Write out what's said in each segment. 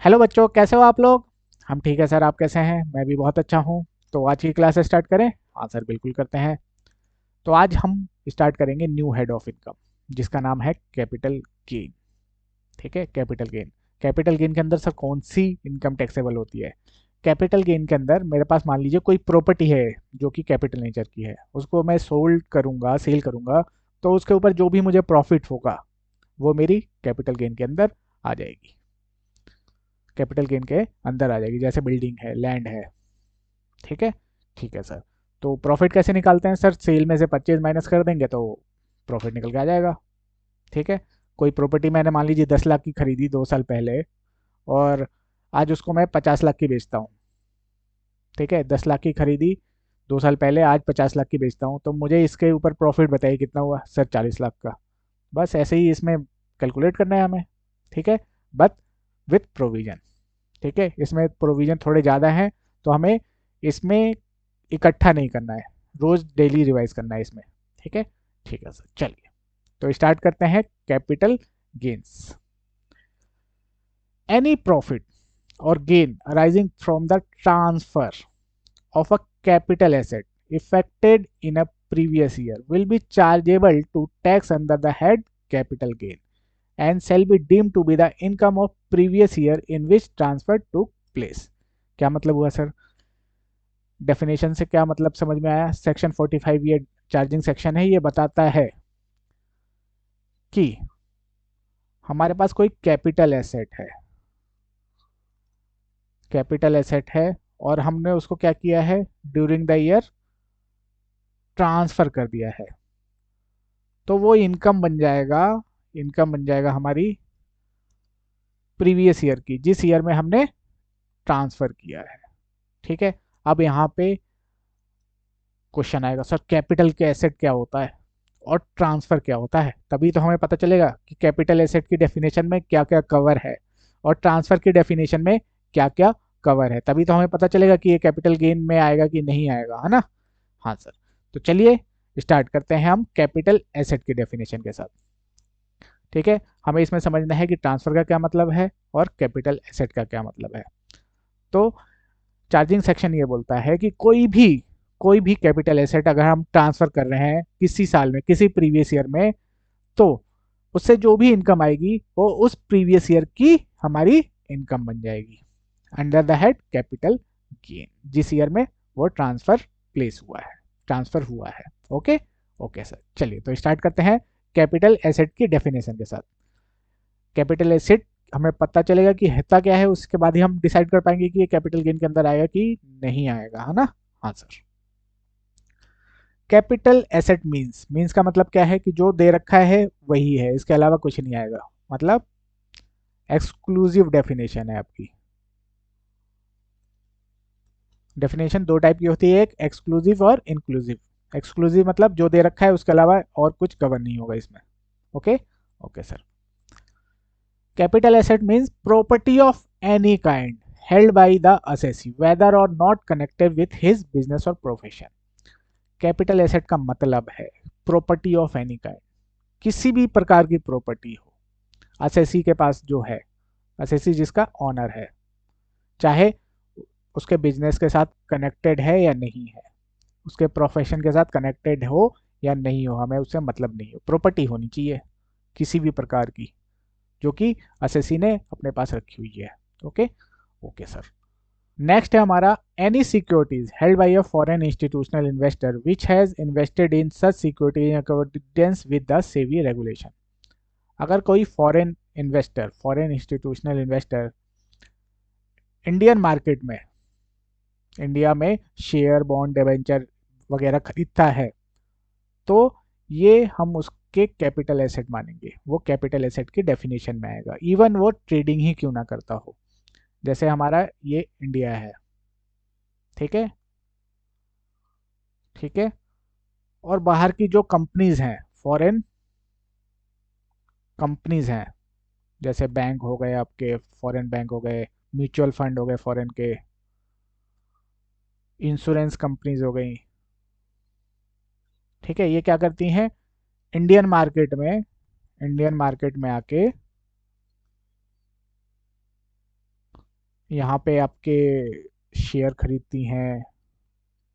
Hello बच्चों, कैसे हो आप लोग। हम ठीक है सर, आप कैसे हैं। मैं भी बहुत अच्छा हूँ। तो आज की क्लास स्टार्ट करें। हाँ सर, बिल्कुल करते हैं। तो आज हम स्टार्ट करेंगे न्यू हेड ऑफ इनकम, जिसका नाम है कैपिटल गेन। ठीक है, कैपिटल गेन। कैपिटल गेन के अंदर सर कौन सी इनकम टैक्सेबल होती है। कैपिटल गेन के अंदर मेरे पास मान लीजिए कोई प्रॉपर्टी है जो कि कैपिटल नेचर की है, उसको मैं सोल्ड करूंगा, सेल करूंगा, तो उसके ऊपर जो भी मुझे प्रॉफिट होगा वो मेरी कैपिटल गेन के अंदर आ जाएगी। कैपिटल गेन के अंदर आ जाएगी, जैसे बिल्डिंग है, लैंड है। ठीक है। ठीक है सर। तो प्रॉफिट कैसे निकालते हैं सर, सेल में से परचेज माइनस कर देंगे तो प्रॉफिट निकल के आ जाएगा। ठीक है। कोई प्रॉपर्टी मैंने मान लीजिए 10 लाख की खरीदी 2 साल पहले, और आज उसको मैं 50 लाख की बेचता हूँ। ठीक है, 10 लाख की खरीदी 2 साल पहले, आज 50 लाख की बेचता हूँ, तो मुझे इसके ऊपर प्रॉफिट बताइए कितना हुआ सर, 40 लाख का। बस ऐसे ही इसमें कैलकुलेट करना है हमें। ठीक है। But with provision. ठीक है, इसमें प्रोविजन थोड़े ज़्यादा हैं, तो हमें इसमें इकट्ठा नहीं करना है, रोज डेली रिवाइज करना है इसमें। ठीक है। ठीक है सर, चलिए तो स्टार्ट करते हैं। Capital gains. एनी प्रॉफिट और gain arising from the transfer of a capital asset effected in a previous year will be chargeable to tax under the head capital gain and shall be deemed to be the income of previous year in which transfer took place। क्या मतलब हुआ sir. Definition से क्या मतलब समझ में आया। Section 45 ये चार्जिंग सेक्शन है, ये बताता है कि हमारे पास कोई कैपिटल एसेट है। कैपिटल एसेट है और हमने उसको क्या किया है, ड्यूरिंग द ईयर ट्रांसफर कर दिया है, तो वो इनकम बन जाएगा। इनकम बन जाएगा हमारी प्रीवियस ईयर की, जिस ईयर में हमने ट्रांसफर किया है। ठीक है। अब यहाँ पे क्वेश्चन आएगा, सर कैपिटल के एसेट क्या होता है और ट्रांसफर क्या होता है, तभी तो हमें पता चलेगा कि कैपिटल एसेट की डेफिनेशन में क्या क्या कवर है और ट्रांसफर की डेफिनेशन में क्या क्या कवर है, तभी तो हमें पता चलेगा कि ये कैपिटल गेन में आएगा कि नहीं आएगा, है ना। हाँ सर। तो चलिए स्टार्ट करते हैं हम कैपिटल एसेट की डेफिनेशन के साथ। ठीक है। हमें इसमें समझना है कि ट्रांसफर का क्या मतलब है और कैपिटल एसेट का क्या मतलब है। तो चार्जिंग सेक्शन ये बोलता है कि कोई भी कैपिटल एसेट अगर हम ट्रांसफर कर रहे हैं किसी साल में, किसी प्रीवियस ईयर में, तो उससे जो भी इनकम आएगी वो उस प्रीवियस ईयर की हमारी इनकम बन जाएगी under the head capital gain, जिस ईयर में वो प्लेस हुआ है ट्रांसफर हुआ है। ओके। ओके सर, चलिए तो स्टार्ट करते हैं कैपिटल एसेट की डेफिनेशन के साथ। कैपिटल एसेट हमें पता चलेगा कि होता क्या है, उसके बाद ही हम डिसाइड कर पाएंगे कि ये कैपिटल गेन के अंदर आएगा कि नहीं आएगा, है ना। हाँ सर। कैपिटल एसेट मींस का मतलब क्या है कि जो दे रखा है वही है, इसके अलावा कुछ नहीं आएगा। मतलब एक्सक्लूसिव डेफिनेशन है आपकी। डेफिनेशन दो टाइप की होती है, एक एक्सक्लूसिव और इंक्लूसिव। एक्सक्लूसिव मतलब जो दे रखा है उसके अलावा और कुछ कवर नहीं होगा इसमें। Okay. Okay sir. Capital asset means property of any kind held by the assessee whether or not connected with his business or profession। Capital asset का मतलब है प्रॉपर्टी ऑफ एनी काइंड, किसी भी प्रकार की प्रॉपर्टी हो असेसी के पास जो है, असेसी जिसका ऑनर है, चाहे उसके बिजनेस के साथ कनेक्टेड है या नहीं है, उसके प्रोफेशन के साथ कनेक्टेड हो या नहीं हो, हमें उससे मतलब नहीं हो, प्रॉपर्टी होनी चाहिए किसी भी प्रकार की जो कि असेसी ने अपने पास रखी हुई है। ओके। Okay sir. नेक्स्ट है हमारा any securities held by a foreign institutional investor which has invested in such securities in accordance with the SEBI regulation. अगर कोई foreign institutional investor Indian market में, इंडिया में शेयर, बॉन्ड, डिबेंचर वगैरह खरीदता है, तो ये हम उसके कैपिटल एसेट मानेंगे, वो कैपिटल एसेट की डेफिनेशन में आएगा, इवन वो ट्रेडिंग ही क्यों ना करता हो। जैसे हमारा ये इंडिया है। ठीक है। ठीक है। और बाहर की जो कंपनीज हैं, फॉरेन कंपनीज हैं, जैसे बैंक हो गए आपके, फॉरेन बैंक हो गए, म्यूचुअल फंड हो गए फॉरेन के, इंश्योरेंस कंपनीज हो गई। ठीक है, ये क्या करती हैं, इंडियन मार्केट में, इंडियन मार्केट में आके यहाँ पे आपके शेयर खरीदती हैं,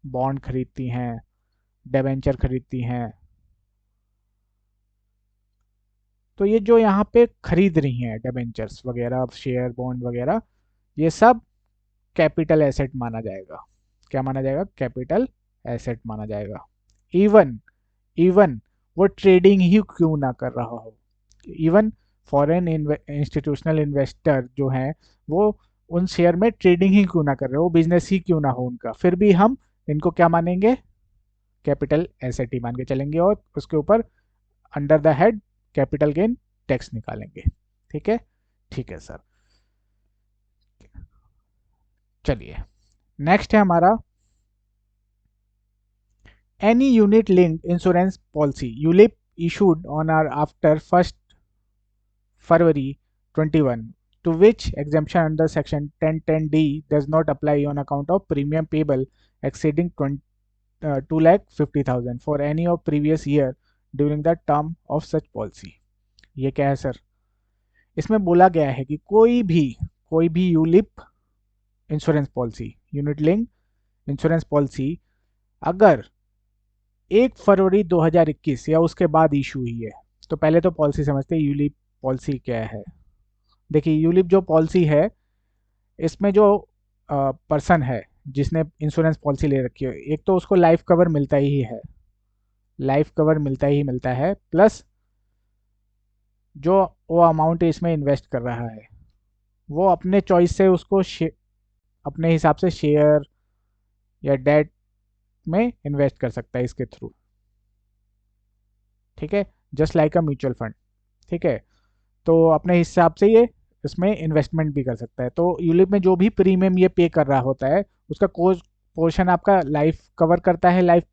बॉन्ड खरीदती हैं, डिबेंचर खरीदती हैं। तो ये जो यहाँ पे खरीद रही हैं डिबेंचर्स वगैरह, शेयर बॉन्ड वगैरह, ये सब कैपिटल एसेट माना जाएगा। क्या माना जाएगा? कैपिटल एसेट माना जाएगा। इवन इवन वो ट्रेडिंग ही क्यों ना कर रहा हो, इवन फॉरेन इंस्टीट्यूशनल इन्वेस्टर जो हैं, वो उन शेयर में ट्रेडिंग ही क्यों ना कर रहे हो, बिजनेस ही क्यों ना हो उनका, फिर भी हम इनको क्या मानेंगे? कैपिटल एसेट ही मान के चलेंगे, और उसके ऊपर under the head capital gain tax निकालेंगे। ठीक है, ठीक है सर। चलिए, नेक्स्ट है हमारा any unit linked insurance policy ULIP issued on or after 1st February 21 to which exemption under section 1010D does not apply on account of premium payable exceeding 2,50,000 for any of previous year during the term of such policy। ये क्या है sir? इसमें बोला गया है कि कोई भी ULIP insurance policy, unit link insurance policy, अगर 1 फरवरी 2021 या उसके बाद इशू हुई है, तो पहले तो पॉलिसी समझते हैं यूलिप पॉलिसी क्या है। देखिए, यूलिप जो पॉलिसी है, इसमें जो पर्सन है जिसने इंश्योरेंस पॉलिसी ले रखी है, एक तो उसको लाइफ कवर मिलता ही है, लाइफ कवर मिलता है, प्लस जो वो अमाउंट इसमें इन्वेस्ट कर रहा है, वो अपने चॉइस से उसको अपने हिसाब से शेयर या डेट में इन्वेस्ट कर सकता है इसके थ्रू। ठीक है, just like a mutual fund. ठीक है, तो अपने हिसाब से ये इसमें इन्वेस्टमेंट भी कर सकता है। तो यूलिप में जो भी प्रीमियम ये पे कर रहा होता है, उसका कोई पोर्शन आपका लाइफ कवर करता है, लाइफ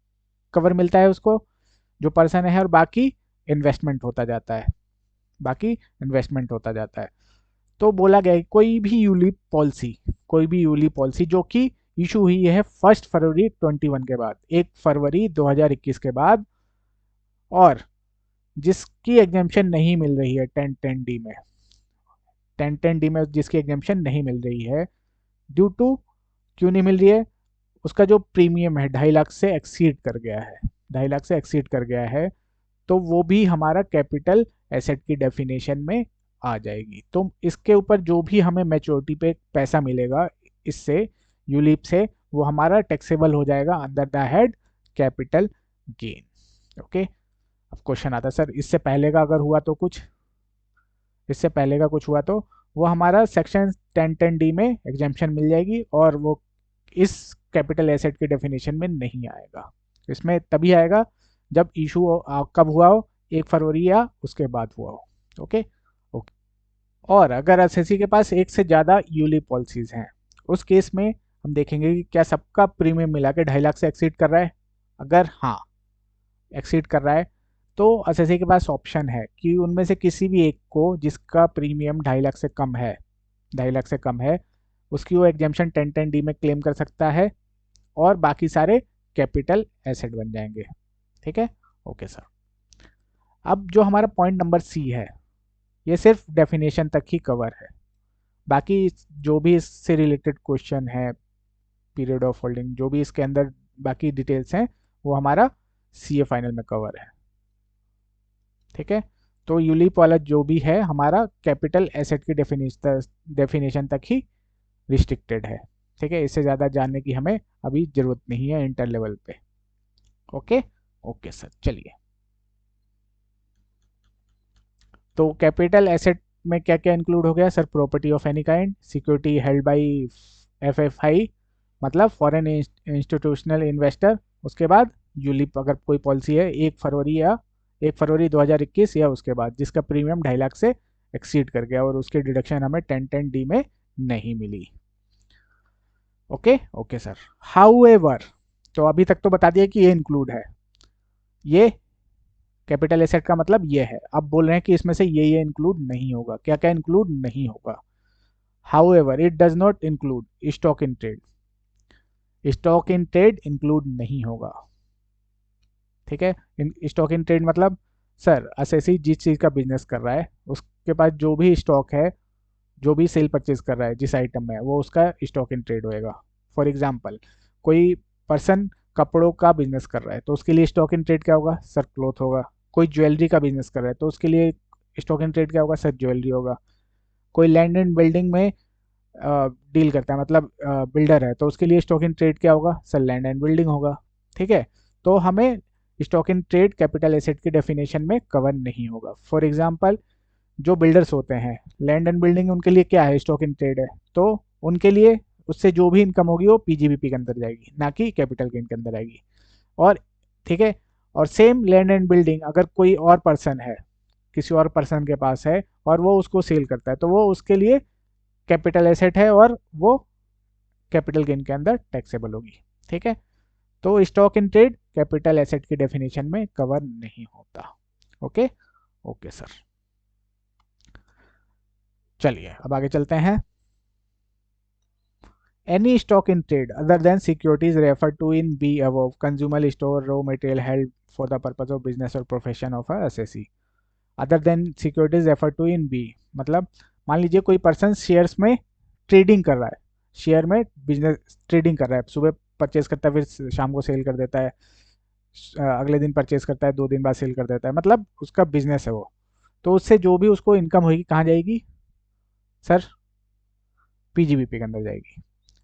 कवर मिलता है उसको जो पर्सन है, और बाकी इन्वेस्टमेंट होता जाता है, बाकी इन्वेस्टमेंट होता जाता है। तो बोला गया है कोई भी यूलिप पॉलिसी जो कि इशू हुई है 1 फरवरी 21 के बाद, 1 फरवरी 2021 के बाद, और जिसकी एग्जेम्पशन नहीं मिल रही है 1010D में, 1010D में जिसकी एग्जेम्पशन नहीं मिल रही है, ड्यू टू, क्यों नहीं मिल रही है? उसका जो प्रीमियम है 2.5 लाख से एक्सीड कर गया है, 2.5 लाख से एक्सीड कर गया है, तो वो भी हमारा कैपिटल एसेट की डेफिनेशन में आ जाएगी। तो इसके ऊपर जो भी हमें मैच्योरिटी पे पैसा मिलेगा इससे, यूलिप से, वो हमारा टैक्सेबल हो जाएगा under the head capital gain. Okay, अब क्वेश्चन आता है, सर इससे पहले का अगर हुआ तो कुछ, इससे पहले का कुछ हुआ तो वो हमारा सेक्शन 1010D में एग्जाम्पशन मिल जाएगी, और वो इस कैपिटल एसेट की डेफिनेशन में नहीं आएगा। इसमें तभी आएगा जब इशू कब हुआ हो, 1 फरवरी या उसके बाद हुआ हो। Okay, okay. और अगर एसएससी के पास एक से ज़्यादा यूलिप पॉलिसीज हैं, उस केस में हम देखेंगे कि क्या सबका प्रीमियम मिला के 2.5 लाख से एक्सीड कर रहा है। अगर हाँ, एक्सीड कर रहा है, तो एसएससी के पास ऑप्शन है कि उनमें से किसी भी एक को, जिसका प्रीमियम 2.5 लाख से कम है, 2.5 लाख से कम है, उसकी वो एग्जाम्पशन 1010D में क्लेम कर सकता है, और बाकी सारे कैपिटल एसेट बन जाएंगे। ठीक है, ओके सर। अब जो हमारा पॉइंट नंबर सी है, ये सिर्फ डेफिनेशन तक ही कवर है, बाकी जो भी इससे रिलेटेड क्वेश्चन है, पीरियड ऑफ होल्डिंग, जो भी इसके अंदर बाकी डिटेल्स हैं, वो हमारा सीए फाइनल में कवर है। ठीक है, तो यूलिप वाला जो भी है हमारा कैपिटल एसेट की डेफिनेशन तक ही रिस्ट्रिक्टेड है। ठीक है, इससे ज़्यादा जानने की हमें अभी ज़रूरत नहीं है इंटर लेवल पे। Okay, okay sir. चलिए, तो कैपिटल एसेट में क्या क्या इंक्लूड हो गया sir? Property of any kind, security held bye FFI, मतलब फॉरेन इंस्टीट्यूशनल इन्वेस्टर। उसके बाद यूलिप अगर कोई पॉलिसी है 1 फरवरी 2021 या उसके बाद, जिसका प्रीमियम 2.5 लाख से एक्सीड कर गया और उसकी डिडक्शन हमें 1010D में नहीं मिली। Okay, okay sir. हाउएवर, तो अभी तक तो बता दिया कि ये इंक्लूड है, ये कैपिटल एसेट का मतलब ये है। अब बोल रहे हैं कि इसमें से ये इंक्लूड नहीं होगा। क्या क्या इंक्लूड नहीं होगा? However it does not include stock in trade, stock in trade include नहीं होगा। ठीक है, स्टॉक इन ट्रेड मतलब, सर एसएससी जिस चीज़ का बिजनेस कर रहा है, उसके पास जो भी स्टॉक है जो भी सेल परचेज कर रहा है जिस आइटम में, वो उसका स्टॉक इन ट्रेड होएगा। फॉर एग्जाम्पल, कोई पर्सन कपड़ों का बिजनेस कर रहा है तो उसके लिए स्टॉक इन ट्रेड क्या होगा सर? क्लोथ होगा। कोई ज्वेलरी का बिजनेस कर रहा है तो उसके लिए स्टॉक इन ट्रेड क्या होगा सर? ज्वेलरी होगा। कोई लैंड एंड बिल्डिंग में डील करता है, मतलब बिल्डर है, तो उसके लिए स्टॉक इन ट्रेड क्या होगा सर? लैंड एंड बिल्डिंग होगा। ठीक है, तो हमें stock in trade capital asset की डेफिनेशन में कवर नहीं होगा। फॉर एग्जांपल, जो बिल्डर्स होते हैं, लैंड एंड बिल्डिंग उनके लिए क्या है? स्टॉक इन ट्रेड है, तो उनके लिए उससे जो भी इनकम होगी वो पीजीबीपी के अंदर जाएगी, ना कि कैपिटल गेन के अंदर आएगी। और ठीक है, और सेम लैंड एंड बिल्डिंग अगर कोई और पर्सन है, किसी और पर्सन के पास है और वो उसको सेल करता है, तो वो उसके लिए कैपिटल एसेट है और वो कैपिटल गेन के अंदर टैक्सेबल होगी। ठीक है, तो stock in trade capital asset की डेफिनेशन में कवर नहीं होता। Okay, okay sir. चलिए अब आगे चलते हैं। Any stock in trade other than securities refer to in B above, consumer store, raw material held for the purpose of business और profession of a assessee. Other than securities refer to in B मतलब, मान लीजिए कोई person shares में trading कर रहा है, share में बिजनेस ट्रेडिंग कर रहा है, सुबह परचेज करता है फिर शाम को सेल कर देता है, अगले दिन परचेज करता है 2 दिन बाद सेल कर देता है, मतलब उसका बिजनेस है वो। तो उससे जो भी उसको इनकम होगी कहाँ जाएगी सर? पीजीबीपी के अंदर जाएगी।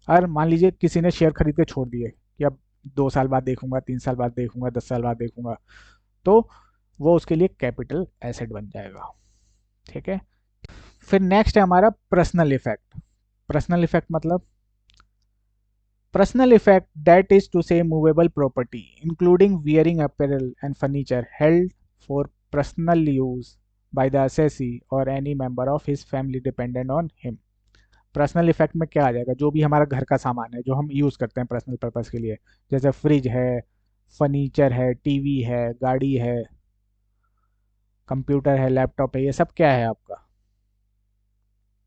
और मान लीजिए किसी ने शेयर खरीद के छोड़ दिए कि अब 2 साल बाद देखूंगा, 3 साल बाद देखूंगा, 10 साल बाद देखूंगा, तो वो उसके लिए कैपिटल एसेट बन जाएगा। ठीक है, फिर नेक्स्ट है हमारा पर्सनल इफेक्ट। पर्सनल इफेक्ट मतलब, personal effect that is to say movable property including wearing apparel and furniture held for personal use by the assessee or any member of his family dependent on him। Personal effect में क्या आ जाएगा? जो भी हमारा घर का सामान है जो हम यूज़ करते हैं पर्सनल पर्पज़ के लिए, जैसे फ्रिज है, फर्नीचर है, टीवी है, गाड़ी है, कंप्यूटर है, लैपटॉप है, ये सब क्या है आपका?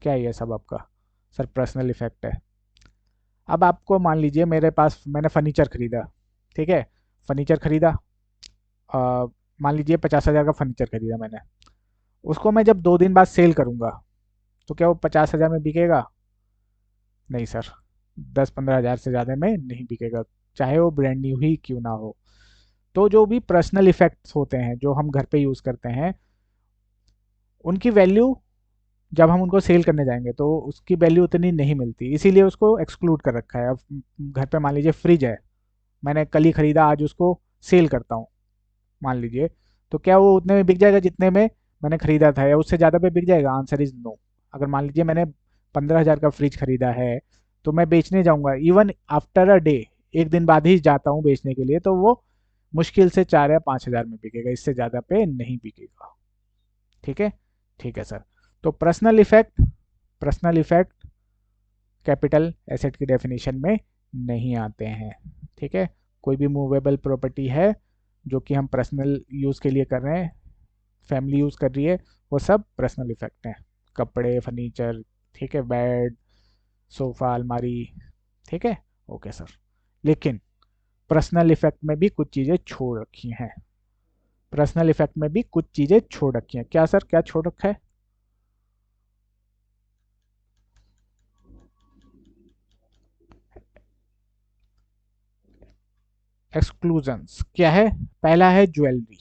क्या है ये सब आपका? सर पर्सनल इफेक्ट है। अब आपको मान लीजिए मेरे पास, मैंने फर्नीचर खरीदा, ठीक है, फर्नीचर खरीदा, मान लीजिए 50,000 का फर्नीचर खरीदा मैंने, उसको मैं जब 2 दिन बाद सेल करूंगा तो क्या वो 50,000 में बिकेगा? नहीं सर, 10-15 हज़ार से ज़्यादा में नहीं बिकेगा, चाहे वो ब्रांड न्यू ही क्यों ना हो। तो जो भी पर्सनल इफेक्ट्स होते हैं जो हम घर पे यूज़ करते हैं, उनकी वैल्यू जब हम उनको सेल करने जाएंगे तो उसकी वैल्यू उतनी नहीं मिलती, इसीलिए उसको एक्सक्लूड कर रखा है। अब घर पे मान लीजिए फ्रिज है, मैंने कल ही खरीदा, आज उसको सेल करता हूँ मान लीजिए, तो क्या वो उतने में बिक जाएगा जितने में मैंने खरीदा था, या उससे ज़्यादा पे बिक जाएगा? Answer is no. अगर मान लीजिए मैंने 15,000 का फ्रिज खरीदा है तो मैं बेचने जाऊंगा, इवन आफ्टर अ डे, एक दिन बाद ही जाता हूँ बेचने के लिए, तो वो मुश्किल से 4 या 5 हज़ार में बिकेगा, इससे ज़्यादा पे नहीं बिकेगा। ठीक है, ठीक है सर। तो पर्सनल इफेक्ट कैपिटल एसेट की डेफिनेशन में नहीं आते हैं। ठीक है, कोई भी मूवेबल प्रॉपर्टी है जो कि हम पर्सनल यूज़ के लिए कर रहे हैं, फैमिली यूज़ कर रही है, वो सब पर्सनल इफेक्ट हैं। कपड़े, फर्नीचर, ठीक है, बेड, सोफ़ा, अलमारी। ठीक है, ओके सर। लेकिन पर्सनल इफेक्ट में भी कुछ चीज़ें छोड़ रखी हैं, पर्सनल इफेक्ट में भी कुछ चीज़ें छोड़ रखी हैं। क्या सर, क्या छोड़ रखा है? एक्सक्लूजन्स क्या है? पहला है ज्वेलरी।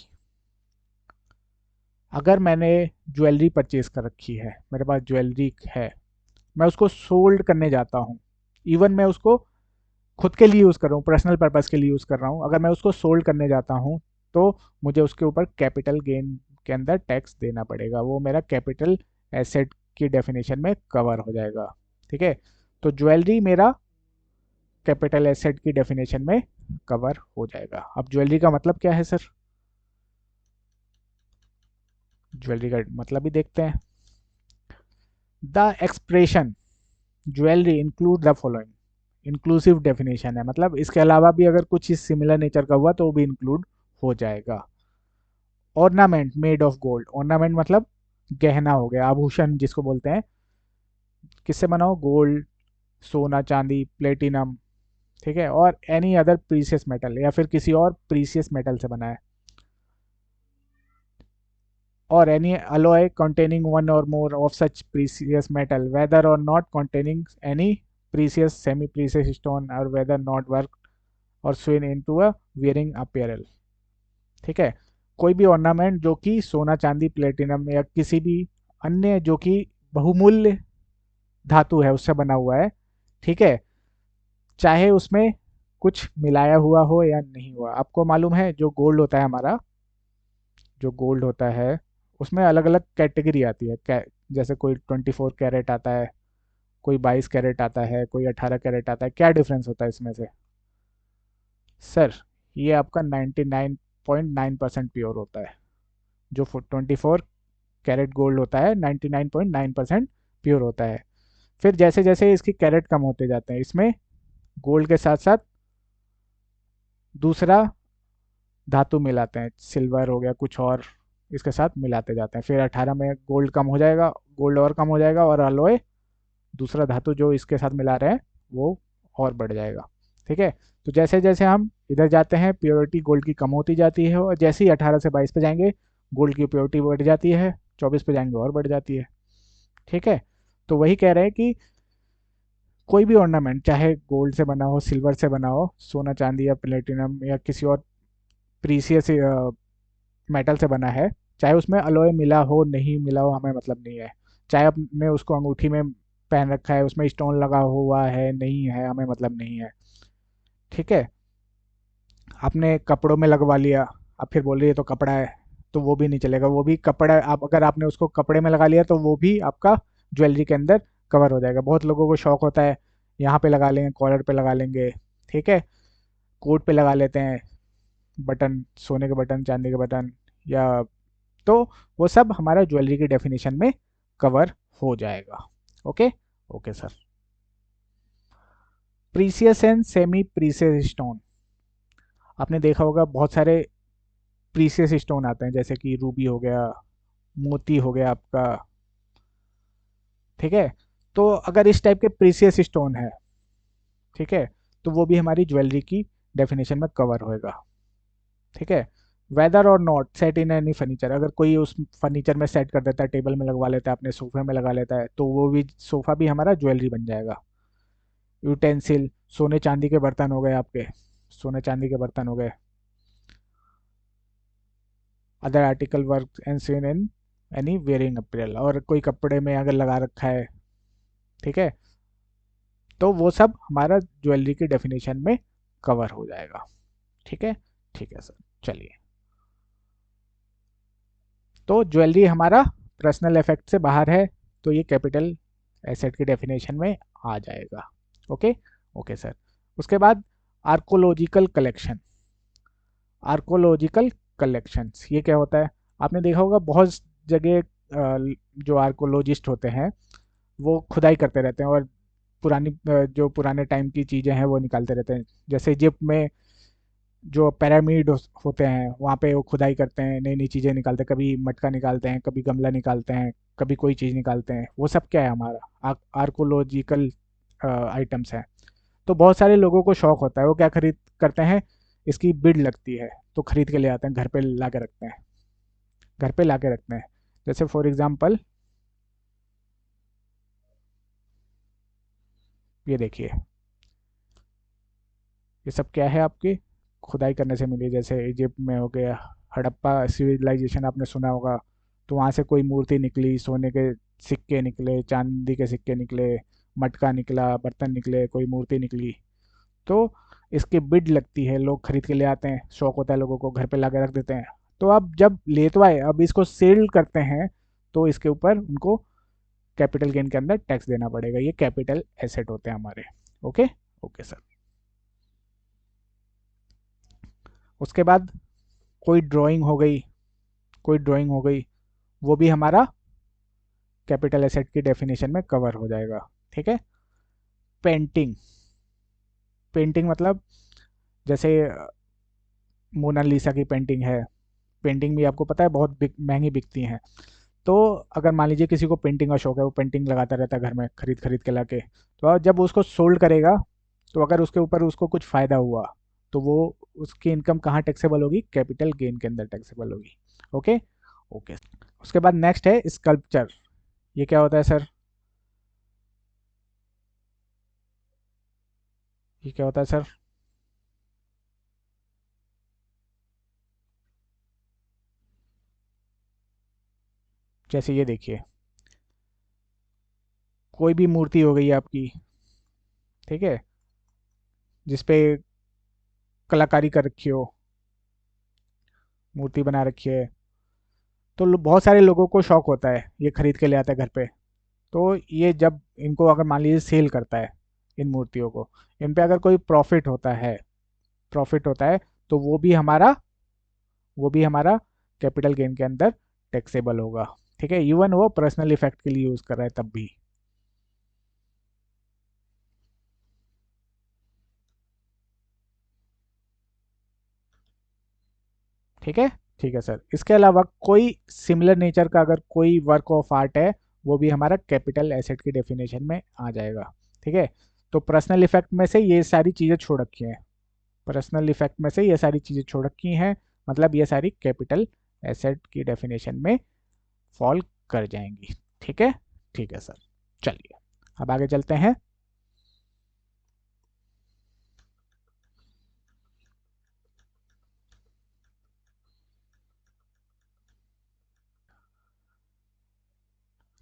अगर मैंने ज्वेलरी परचेज कर रखी है, मेरे पास ज्वेलरी है, मैं उसको सोल्ड करने जाता हूँ, इवन मैं उसको खुद के लिए यूज़ कर रहा हूँ, पर्सनल पर्पज़ के लिए यूज़ कर रहा हूँ, अगर मैं उसको सोल्ड करने जाता हूँ तो मुझे उसके ऊपर कैपिटल गेन के अंदर टैक्स देना पड़ेगा, वो मेरा कैपिटल एसेट की डेफिनेशन में कवर हो जाएगा। ठीक है, तो ज्वेलरी मेरा कैपिटल एसेट की डेफिनेशन में कवर हो जाएगा। अब ज्वेलरी का मतलब क्या है सर? ज्वेलरी का मतलब भी देखते हैं। The expression jewellery include the following, inclusive definition है, मतलब इसके अलावा भी अगर कुछ इस सिमिलर नेचर का हुआ तो वो भी इंक्लूड हो जाएगा। Ornament made of gold, ornament मतलब गहना हो गया, आभूषण जिसको बोलते हैं, किससे बना हो? गोल्ड, सोना, चांदी, प्लेटिनम, ठीक है, और एनी अदर प्रीसियस मेटल, या फिर किसी और प्रीसियस मेटल से बना है। or any alloy containing one or more of such precious metal, whether or not containing any precious, semi-precious stone, or whether not work or sewn into a wearing apparel। ठीक है, कोई भी ornament जो कि सोना, चांदी, प्लेटिनम या किसी भी अन्य जो कि बहुमूल्य धातु है उससे बना हुआ है, ठीक है, चाहे उसमें कुछ मिलाया हुआ हो या नहीं हुआ। आपको मालूम है जो गोल्ड होता है हमारा, जो गोल्ड होता है उसमें अलग अलग कैटेगरी आती है, जैसे कोई 24 कैरेट आता है, कोई 22 कैरेट आता है, कोई 18 कैरेट आता है। क्या डिफरेंस होता है इसमें से? सर, ये आपका 99.9% प्योर होता है। जो 24 कैरेट गोल्ड होता है 99.9% प्योर होता है। फिर जैसे जैसे इसकी कैरेट कम होते जाते हैं, इसमें गोल्ड के साथ साथ दूसरा धातु मिलाते हैं, सिल्वर हो गया कुछ और, इसके साथ मिलाते जाते हैं। फिर 18 में गोल्ड कम हो जाएगा, गोल्ड और कम हो जाएगा, और अलॉय दूसरा धातु जो इसके साथ मिला रहे हैं वो और बढ़ जाएगा। ठीक है, तो जैसे जैसे हम इधर जाते हैं प्योरिटी गोल्ड की कम होती जाती है, और जैसे ही 18 से 22 पे जाएंगे गोल्ड की प्योरिटी बढ़ जाती है, 24 पे जाएंगे और बढ़ जाती है। ठीक है, तो वही कह रहे हैं कि कोई भी ऑर्नामेंट चाहे गोल्ड से बना हो, सिल्वर से बना हो, सोना चांदी या प्लेटिनम या किसी और प्रीसियस मेटल से बना है, चाहे उसमें अलॉय मिला हो नहीं मिला हो हमें मतलब नहीं है। चाहे आपने उसको अंगूठी में पहन रखा है, उसमें स्टोन लगा हुआ है नहीं है, हमें मतलब नहीं है। ठीक है, आपने कपड़ों में लगवा लिया, आप फिर बोल रही है तो कपड़ा है, तो वो भी नहीं चलेगा। वो भी कपड़ा, आप अगर आपने उसको कपड़े में लगा लिया तो वो भी आपका ज्वेलरी के अंदर कवर हो जाएगा। बहुत लोगों को शौक होता है, यहाँ पे लगा लेंगे, कॉलर पे लगा लेंगे, ठीक है, कोट पे लगा लेते हैं बटन, सोने के बटन, चांदी के बटन, या तो वो सब हमारा ज्वेलरी की डेफिनेशन में कवर हो जाएगा। Okay, okay sir. Precious and semi precious stone, आपने देखा होगा बहुत सारे प्रीसियस स्टोन आते हैं, जैसे कि रूबी हो गया, मोती हो गया आपका। ठीक है, तो अगर इस टाइप के प्रीसियस स्टोन है, ठीक है, तो वो भी हमारी ज्वेलरी की डेफिनेशन में कवर होएगा। ठीक है, वेदर और not set in any furniture, अगर कोई उस फर्नीचर में सेट कर देता है, टेबल में लगवा लेता है, अपने सोफे में लगा लेता है, तो वो भी सोफा भी हमारा ज्वेलरी बन जाएगा। यूटेंसिल, सोने चांदी के बर्तन हो गए आपके, सोने चांदी के बर्तन हो गए। Other article work and seen in any wearing April, और कोई कपड़े में अगर लगा रखा है, ठीक है, तो वो सब हमारा ज्वेलरी की डेफिनेशन में कवर हो जाएगा। ठीक है, ठीक है सर, चलिए। तो ज्वेलरी हमारा पर्सनल इफेक्ट से बाहर है, तो ये कैपिटल एसेट की डेफिनेशन में आ जाएगा। Okay, okay sir. उसके बाद आर्कोलॉजिकल कलेक्शन, आर्कोलॉजिकल कलेक्शंस ये क्या होता है? आपने देखा होगा बहुत जगह जो आर्कोलॉजिस्ट होते हैं वो खुदाई करते रहते हैं, और पुरानी जो पुराने टाइम की चीज़ें हैं वो निकालते रहते हैं। जैसे इजिप्ट में जो पिरामिड होते हैं वहाँ पे वो खुदाई करते हैं, नई नई चीज़ें निकालते हैं, कभी मटका निकालते हैं, कभी गमला निकालते हैं, कभी कोई चीज़ निकालते हैं। वो सब क्या है? हमारा आर्कोलॉजिकल आइटम्स हैं। तो बहुत सारे लोगों को शौक होता है, वो क्या खरीद करते हैं, इसकी बिड लगती है तो खरीद के ले आते हैं, घर पे ला के रखते हैं, घर पे ला के रखते हैं। जैसे फॉर एग्जांपल ये देखिए, ये सब क्या है आपकी खुदाई करने से मिली। जैसे इजिप्ट में हो गया, हड़प्पा सिविलाइजेशन आपने सुना होगा, तो वहाँ से कोई मूर्ति निकली, सोने के सिक्के निकले, चांदी के सिक्के निकले, मटका निकला, बर्तन निकले, कोई मूर्ति निकली। तो इसकी बिड लगती है, लोग खरीद के ले आते हैं, शौक होता है लोगों को, घर पे ला के रख देते हैं। तो अब जब ले तो आए, अब इसको सेल करते हैं, तो इसके ऊपर उनको कैपिटल गेन के अंदर टैक्स देना पड़ेगा। ये कैपिटल एसेट होते हैं हमारे। Okay, okay sir. उसके बाद कोई ड्राइंग हो गई, कोई ड्राइंग हो गई, वो भी हमारा कैपिटल एसेट की डेफिनेशन में कवर हो जाएगा। ठीक है, पेंटिंग, पेंटिंग मतलब जैसे मोनालिसा की पेंटिंग है, पेंटिंग भी आपको पता है बहुत महंगी बिकती हैं। तो अगर मान लीजिए किसी को पेंटिंग का शौक है, वो पेंटिंग लगाता रहता है घर में, खरीद खरीद के लाके, तो जब उसको सोल्ड करेगा, तो अगर उसके ऊपर उसको कुछ फ़ायदा हुआ, तो वो उसकी इनकम कहाँ टैक्सेबल होगी? कैपिटल गेन के अंदर टैक्सेबल होगी। Okay, okay. उसके बाद नेक्स्ट है स्कल्पचर। ये क्या होता है सर? ये क्या होता है सर? जैसे ये देखिए, कोई भी मूर्ति हो गई आपकी, ठीक है, जिसपे कलाकारी कर रखी हो, मूर्ति बना रखी है, तो बहुत सारे लोगों को शौक होता है, ये खरीद के ले आता है घर पे। तो ये जब इनको अगर मान लीजिए सेल करता है, इन मूर्तियों को, इन पे अगर कोई प्रॉफिट होता है, तो वो भी हमारा कैपिटल गेन के अंदर टैक्सेबल होगा। ठीक है, इवन वो पर्सनल इफेक्ट के लिए यूज कर रहा है तब भी। ठीक है, ठीक है सर। इसके अलावा कोई सिमिलर नेचर का अगर कोई वर्क ऑफ आर्ट है, वो भी हमारा कैपिटल एसेट की डेफिनेशन में आ जाएगा। ठीक है, तो पर्सनल इफेक्ट में से ये सारी चीज़ें छोड़ रखी हैं, पर्सनल इफेक्ट में से ये सारी चीज़ें छोड़ रखी हैं, मतलब ये सारी कैपिटल एसेट की डेफिनेशन में फॉल कर जाएंगी। ठीक है, ठीक है सर। चलिए अब आगे चलते हैं।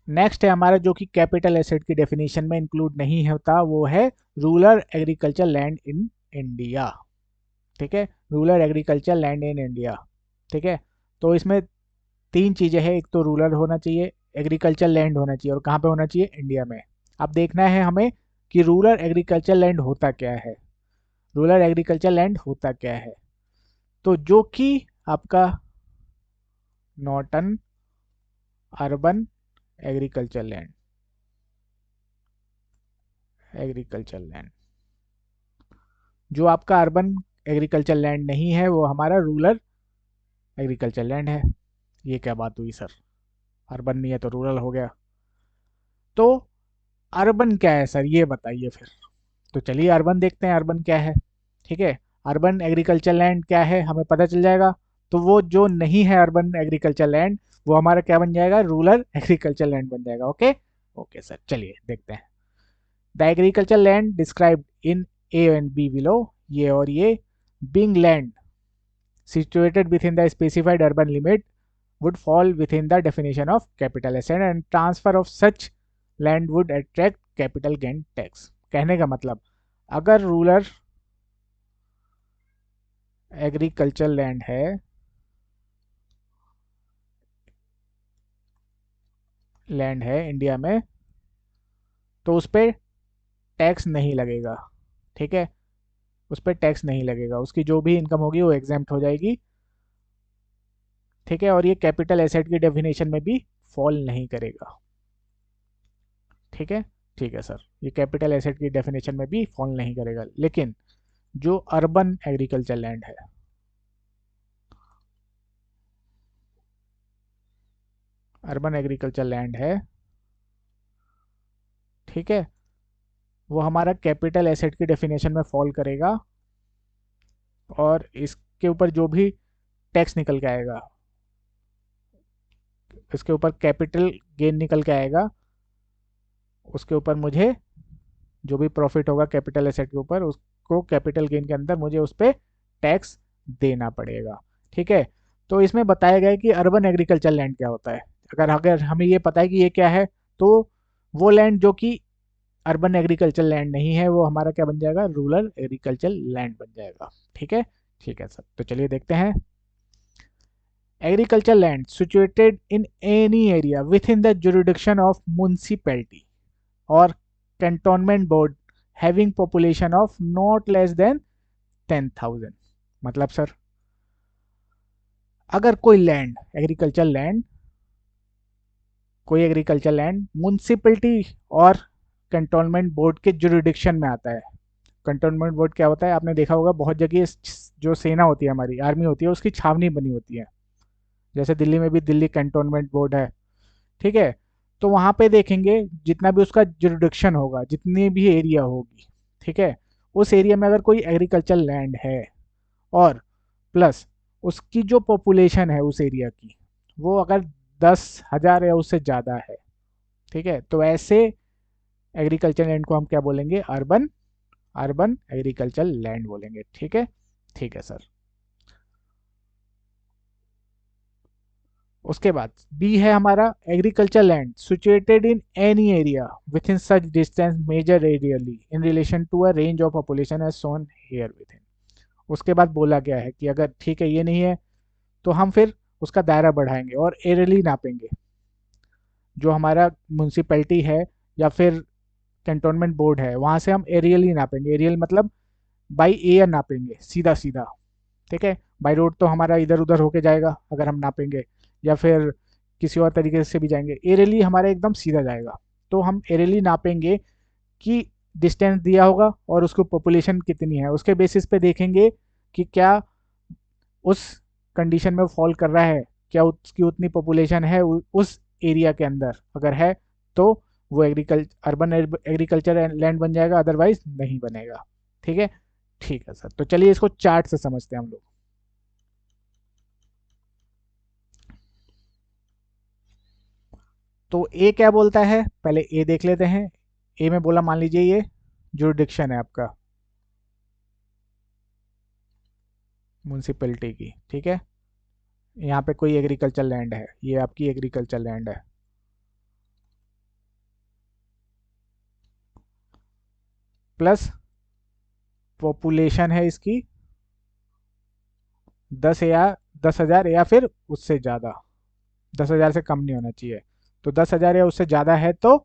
नेक्स्ट है हमारा, जो कि कैपिटल एसेट की डेफिनेशन में इंक्लूड नहीं होता, वो है rural agriculture land in India. ठीक है, rural agriculture land in India. ठीक है, तो इसमें तीन चीज़ें हैं। एक तो रूरल होना चाहिए, एग्रीकल्चर लैंड होना चाहिए, और कहाँ पे होना चाहिए? इंडिया में। अब देखना है हमें कि रूरल एग्रीकल्चर लैंड होता क्या है। रूरल एग्रीकल्चर लैंड होता क्या है? तो जो कि आपका not an urban agriculture land, agriculture land जो आपका अर्बन एग्रीकल्चर लैंड नहीं है, वो हमारा रूरल एग्रीकल्चर लैंड है। ये क्या बात हुई सर? अर्बन नहीं है तो रूरल हो गया। तो अर्बन क्या है सर, ये बताइए फिर। तो चलिए अर्बन देखते हैं, अर्बन क्या है। ठीक है, अर्बन एग्रीकल्चर लैंड क्या है हमें पता चल जाएगा। तो वो जो नहीं है अर्बन एग्रीकल्चर लैंड, वो हमारा क्या बन जाएगा? रूरल एग्रीकल्चर लैंड बन जाएगा। ओके, ओके सर, चलिए देखते हैं। The agriculture land described in A and B below, ये और ये, being land situated within the specified urban limit would fall within the definition of capital asset and transfer of such land would attract capital gain tax। कहने का मतलब, अगर rural agriculture land है India में, तो उस पर टैक्स नहीं लगेगा। ठीक है, उस पर टैक्स नहीं लगेगा, उसकी जो भी इनकम होगी वो एग्जेम्प्ट हो जाएगी। ठीक है, और ये कैपिटल एसेट की डेफिनेशन में भी फॉल नहीं करेगा। ठीक है, ठीक है सर, ये कैपिटल एसेट की डेफिनेशन में भी फॉल नहीं करेगा। लेकिन जो अर्बन एग्रीकल्चर लैंड है, अर्बन एग्रीकल्चर लैंड है, ठीक है, वो हमारा कैपिटल एसेट की डेफिनेशन में फॉल करेगा, और इसके ऊपर जो भी टैक्स निकल के आएगा, इसके ऊपर कैपिटल गेन निकल के आएगा, उसके ऊपर मुझे जो भी प्रॉफिट होगा कैपिटल एसेट के ऊपर, उसको कैपिटल गेन के अंदर मुझे उस पर टैक्स देना पड़ेगा। ठीक है, तो इसमें बताया गया है कि अर्बन एग्रीकल्चर लैंड क्या होता है। अगर अगर हमें ये पता है कि ये क्या है, तो वो लैंड जो कि अर्बन एग्रीकल्चर लैंड नहीं है, वो हमारा क्या बन जाएगा? रूरल एग्रीकल्चर लैंड बन जाएगा। ठीक है, ठीक है सर, तो चलिए देखते हैं। Agriculture land situated in any area within the jurisdiction of municipality और cantonment board having population of not less than 10,000। मतलब सर, अगर कोई लैंड, एग्रीकल्चर लैंड, कोई एग्रीकल्चर लैंड म्यूनसिपैलिटी और कंटोनमेंट बोर्ड के जुरिडिक्शन में आता है। कंटोनमेंट बोर्ड क्या होता है? आपने देखा होगा बहुत जगह जो सेना होती है, हमारी आर्मी होती है, उसकी छावनी बनी होती है। जैसे दिल्ली में भी दिल्ली कंटोनमेंट बोर्ड है। ठीक है, तो वहाँ पे देखेंगे जितना भी उसका जुरिडिक्शन होगा, जितनी भी एरिया होगी, ठीक है, उस एरिया में अगर कोई एग्रीकल्चर लैंड है, और प्लस उसकी जो पॉपुलेशन है उस एरिया की, वो अगर 10,000 या उससे ज़्यादा है। ठीक है, तो ऐसे एग्रीकल्चर लैंड को हम क्या बोलेंगे? अर्बन अर्बन एग्रीकल्चर लैंड बोलेंगे। ठीक है सर। उसके बाद बी है हमारा, agriculture land situated in any area within such distance measured radially in relation to a range of population as shown here within. उसके बाद बोला गया है कि अगर ठीक है ये नहीं है तो हम फिर उसका दायरा बढ़ाएंगे और एरियली नापेंगे। जो हमारा म्यूनसिपैलिटी है या फिर कैंटोनमेंट बोर्ड है वहाँ से हम एरियली नापेंगे। एरियल मतलब बाई एयर नापेंगे, सीधा सीधा। ठीक है, बाई रोड तो हमारा इधर उधर होके जाएगा अगर हम नापेंगे, या फिर किसी और तरीके से भी जाएंगे। एरियली हमारा एकदम सीधा जाएगा। तो हम एरियली नापेंगे कि डिस्टेंस दिया होगा और उसको पॉपुलेशन कितनी है, उसके बेसिस पे देखेंगे कि क्या उस कंडीशन में फॉल कर रहा है, क्या उसकी उतनी पॉपुलेशन है उस एरिया के अंदर। अगर है तो वो अर्बन एग्रीकल्चर लैंड बन जाएगा, अदरवाइज नहीं बनेगा। ठीक है, ठीक है सर। तो चलिए इसको चार्ट से समझते हैं हम लोग। तो ए क्या बोलता है, पहले ए देख लेते हैं। ए में बोला, मान लीजिए ये जुरिडिक्शन है आपका म्यूनसिपैलिटी की। ठीक है, यहाँ पे कोई एग्रीकल्चर लैंड है, ये आपकी एग्रीकल्चर लैंड है। प्लस पॉपुलेशन है इसकी 10 या फिर उससे ज़्यादा। 10,000 से कम नहीं होना चाहिए। तो 10,000 या उससे ज़्यादा है तो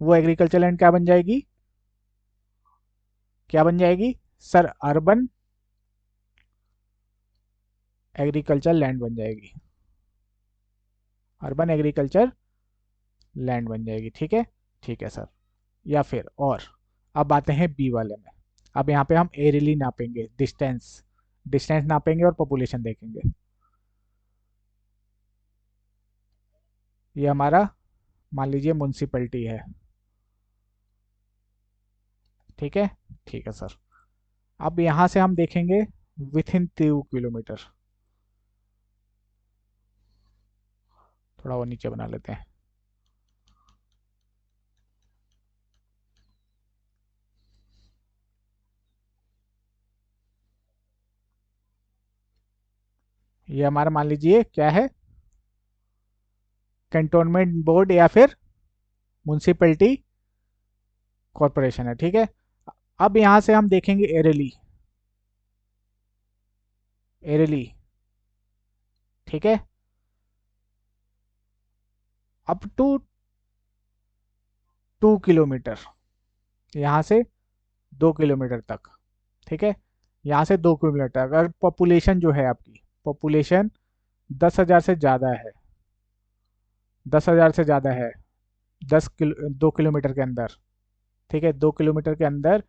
वो एग्रीकल्चर लैंड क्या बन जाएगी? क्या बन जाएगी सर? अर्बन एग्रीकल्चर लैंड बन जाएगी। अर्बन एग्रीकल्चर लैंड बन जाएगी। ठीक है सर। या फिर और, अब आते हैं बी वाले में। अब यहाँ पे हम एरियली नापेंगे, डिस्टेंस डिस्टेंस नापेंगे और पॉपुलेशन देखेंगे। ये हमारा मान लीजिए म्यूनसिपैलिटी है। ठीक है, ठीक है सर। अब यहाँ से हम देखेंगे विथ इन 2 किलोमीटर। थोड़ा वो नीचे बना लेते हैं। ये हमारा मान लीजिए क्या है, कैंटोनमेंट बोर्ड या फिर म्यूनसिपैलिटी कॉरपोरेशन है। ठीक है, अब यहाँ से हम देखेंगे एरेली। एरेली, ठीक है, अप टू 2 किलोमीटर, यहाँ से 2 किलोमीटर तक। ठीक है, यहाँ से 2 किलोमीटर। अगर पॉपुलेशन जो है आपकी, पॉपुलेशन 10,000 से ज़्यादा है, 10,000 से ज़्यादा है 2 किलोमीटर के अंदर। ठीक है, 2 किलोमीटर के अंदर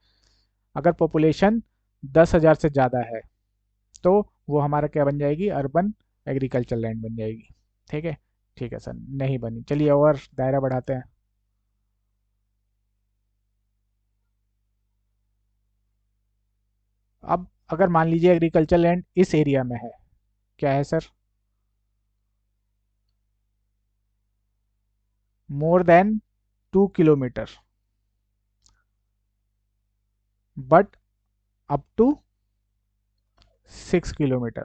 अगर पॉपुलेशन 10,000 से ज़्यादा है तो वो हमारा क्या बन जाएगी? अर्बन एग्रीकल्चर लैंड बन जाएगी। ठीक है, ठीक है सर। नहीं बनी, चलिए और दायरा बढ़ाते हैं। अब अगर मान लीजिए एग्रीकल्चर लैंड इस एरिया में है, क्या है sir? More than 2 kilometre but up to 6 kilometre,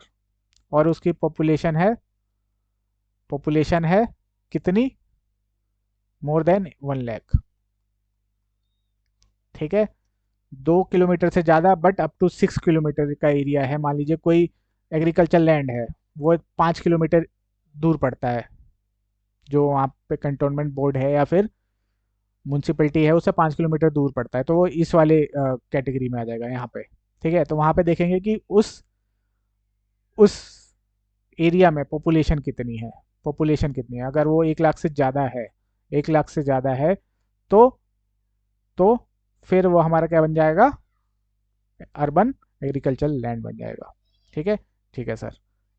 और उसकी पॉपुलेशन है कितनी? More than 1 lakh. ठीक है, 2 किलोमीटर से ज़्यादा बट अप टू 6 किलोमीटर का एरिया है। मान लीजिए कोई एग्रीकल्चर लैंड है, वो 5 किलोमीटर दूर पड़ता है, जो वहाँ पे कंटोनमेंट बोर्ड है या फिर म्यूनसिपैलिटी है उससे 5 किलोमीटर दूर पड़ता है, तो वो इस वाले कैटेगरी में आ जाएगा यहाँ पे। ठीक है, तो वहाँ पे देखेंगे कि उस एरिया में पॉपुलेशन कितनी है। अगर वो 1 लाख से ज़्यादा है, 1 लाख से ज़्यादा है तो तो फिर वो हमारा क्या बन जाएगा? अर्बन एग्रीकल्चर लैंड बन जाएगा। ठीक है, ठीक है सर।